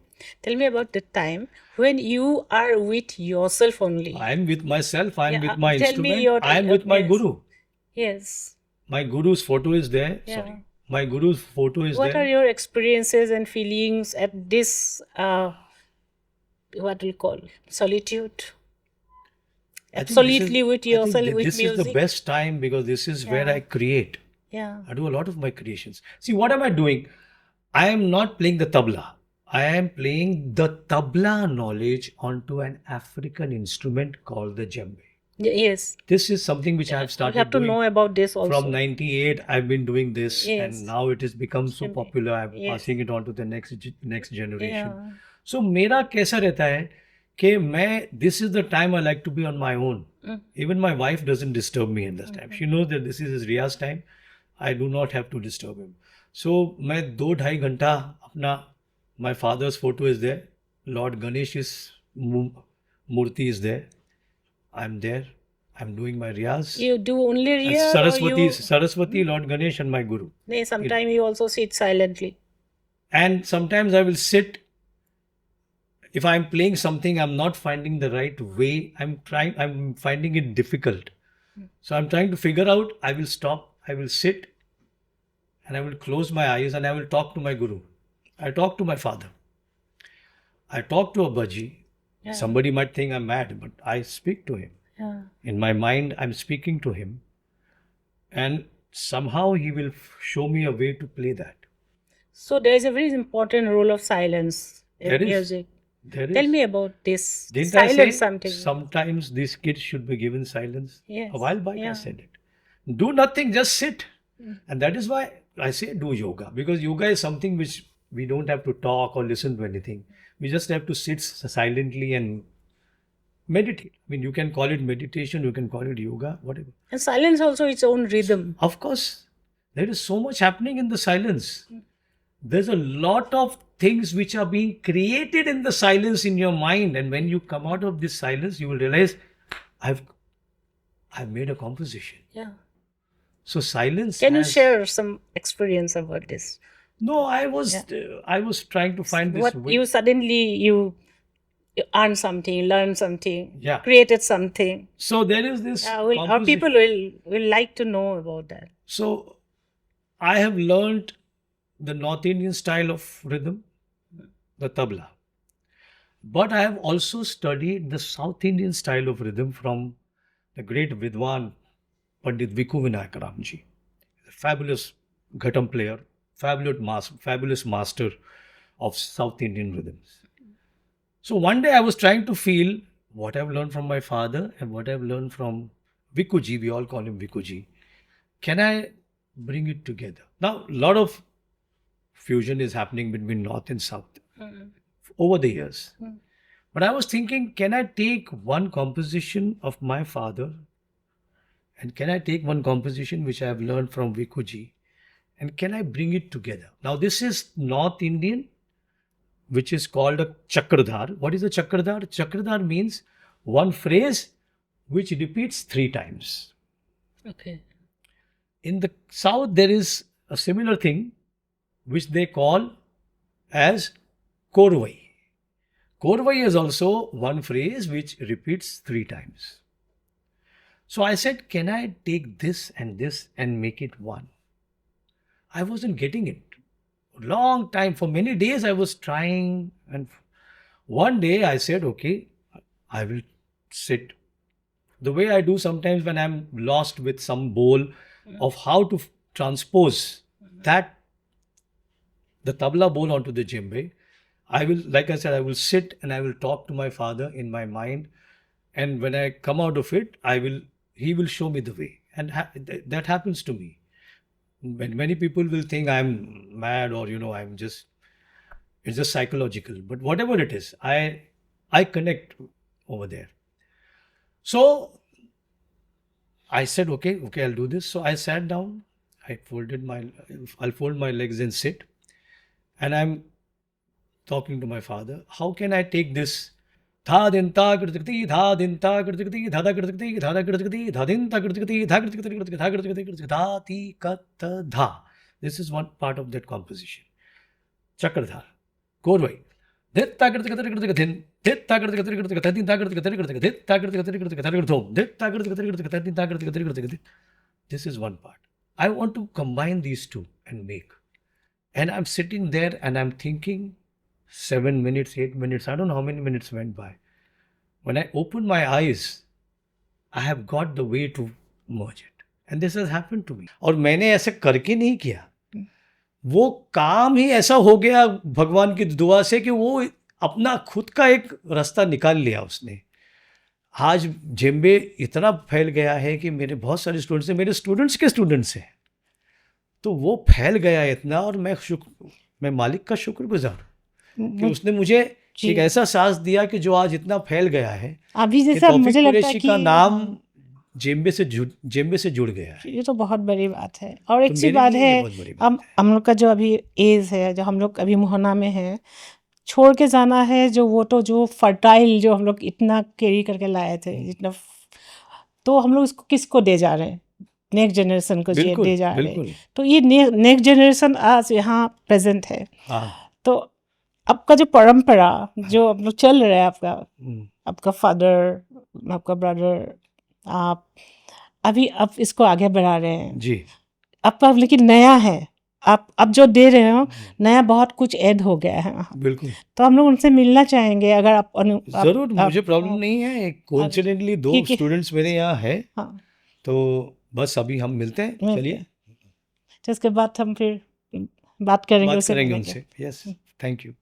Tell me about the time when you are with yourself only. I am with myself, I am Yeah, with my tell me instrument, your- I am with my yes. guru. Yes. My guru's photo is there. Yeah. Sorry. My guru's photo is What there. are your experiences and feelings at this, what do you call, solitude? I think Absolutely with I think yourself, with this is music. the best time because this is where Yeah. I create. Yeah. I do a lot of my creations. See, what am I doing? I am not playing the tabla. I am playing the tabla knowledge onto an African instrument called the djembe. Yes. This is something which I have You started have to doing know about this also. from 98. I've been doing this, Yes. and now it has become so Djembe. popular. I'm Yes. passing it on to the next generation. Yeah. So मेरा कैसा रहता है कि मैं this is the time I like to be on my own. Even my wife doesn't disturb me in this time. She knows that this is his riyaz time. I do not have to disturb him. So मैं 2-2.5 घंटा अपना, my father's photo is there. Lord Ganesh's murti is there. I'm there. I'm doing my riyaz. You do only And Riya Saraswati, Lord Ganesh, and my guru. sometimes you also sit silently. And sometimes I will sit. If I'm playing something, I'm not finding the right way. I'm finding it difficult. So I'm trying to figure out. I will stop. I will sit, and I will close my eyes, and I will talk to my guru. I talk to my father. I talk to a Abbaji. Yeah. Somebody might think I'm mad, but I speak to him. Yeah. In my mind, I'm speaking to him. And somehow he will show me a way to play that. So there is a very important role of silence in There is. music. There is. Tell me about this. Didn't I say Silence something. sometimes these kids should be given silence? Yes. A while back I Yeah. said it. Do nothing, just sit. And that is why I say do yoga. Because yoga is something which we don't have to talk or listen to anything. We just have to sit silently and meditate. I mean, you can call it meditation, you can call it yoga, whatever. And silence also its own rhythm. Of course, there is so much happening in the silence. There's a lot of things which are being created in the silence in your mind. And when you come out of this silence, you will realize, I've made a composition. Yeah. So silence. Can you share some experience about this? No, I was trying to find this What way. you suddenly you earn something, learn something, Yeah. created something. So there is this. Our composition. people will like to know about that. So I have learned the North Indian style of rhythm, the tabla. But I have also studied the South Indian style of rhythm from the great Rhydhun, Pandit Vikku Vinayak Ramji, a fabulous ghatam player, fabulous master of South Indian rhythms. So one day I was trying to feel what I've learned from my father and what I've learned from Vikkuji, we all call him Vikkuji. Can I bring it together? Now, a lot of fusion is happening between North and South over the years. But I was thinking, can I take one composition of my father and can I take one composition which I have learned from Vikkuji and can I bring it together? Now, this is North Indian, which is called a chakradhar. What is a chakradhar? Chakradhar means one phrase which repeats 3 times. Okay. In the South, there is a similar thing which they call as korvai. Korvai is also one phrase which repeats 3 times. So I said, can I take this and make it one? I wasn't getting it. Long time, for many days I was trying, and one day I said, okay, I will sit. The way I do sometimes when I'm lost with some bowl of how to transpose that, the tabla bowl onto the djembe, I will, like I said, I will sit and I will talk to my father in my mind. And when I come out of it, he will show me the way. And that happens to me. When many people will think I'm mad or, it's just psychological. But whatever it is, I connect over there. So I said, okay, I'll do this. So I sat down, I'll fold my legs and sit. And I'm talking to my father. How can I take this? Dha din ta kritikti, dha din ta kritikti, dha da kritikti, dha da kritikti, dha din ta kritikti, dha kritikti, dha kritikti, dha ti kat dha. This is one part of that composition. Chakradhar. Korvai. Dit ta kritikti kritikti din, dit ta kritikti kritikti din ta kritikti kritikti, dit ta kritikti kritikti kritikti, dit ta kritikti kritikti din ta kritikti kritikti. This is one part. I want to combine these two and make. And I'm sitting there and I'm thinking, 7 minutes, 8 minutes, I don't know how many minutes went by. When I opened my eyes, I have got the way to merge it. And this has happened to me. और मैंने ऐसे करके नहीं किया. वो काम ही ऐसा हो गया भगवान की दुआ से कि वो अपना खुद का एक रास्ता निकाल लिया उसने. आज जेम्बे इतना फैल गया है कि मेरे बहुत सारे स्टूडेंट्स हैं, मेरे स्टूडेंट्स के स्टूडेंट्स हैं. तो वो फैल गया इतना और मैं मालिक का शुक्रगुजार कि उसने मुझे एक ऐसा सांस दिया कि जो आज इतना फैल गया है. अभी जैसा मुझे लगता है कि का नाम जेम्बे से जुड़ गया है. ये तो बहुत बड़ी बात है. और एक चीज बात है, हम लोग का जो अभी एज है, जो हम लोग अभी मोहना में है, छोड़ के जाना है जो फर्टाइल जो हम लोग इतना कैरी करके लाए थे, जितना तो हम लोग इसको किसको दे जा रहे हैं, नेक्स्ट जनरेशन को बिल्कुल दे जा रहे हैं। बिल्कुल। तो ये नेक्स्ट जनरेशन आज यहाँ प्रेजेंट है। हाँ तो आपका जो परंपरा जो अब लोग चल रहा है, आपका फादर, आपका ब्रदर, आप अभी आप इसको आगे बढ़ा रहे हैं जी। आपका, लेकिन नया है, आप अब जो दे रहे हो नया, बहुत कुछ ऐड हो गया है। बिल्कुल। तो हम लोग उनसे मिलना चाहेंगे, अगर आप जरूर, मुझे प्रॉब्लम नहीं है। कोइंसिडेंटली 2 स्टूडेंट्स मेरे यहाँ है। हाँ, तो बस अभी हम मिलते हैं, चलिए। तो इसके बाद हम फिर बात करेंगे उनसे। Yes, thank you.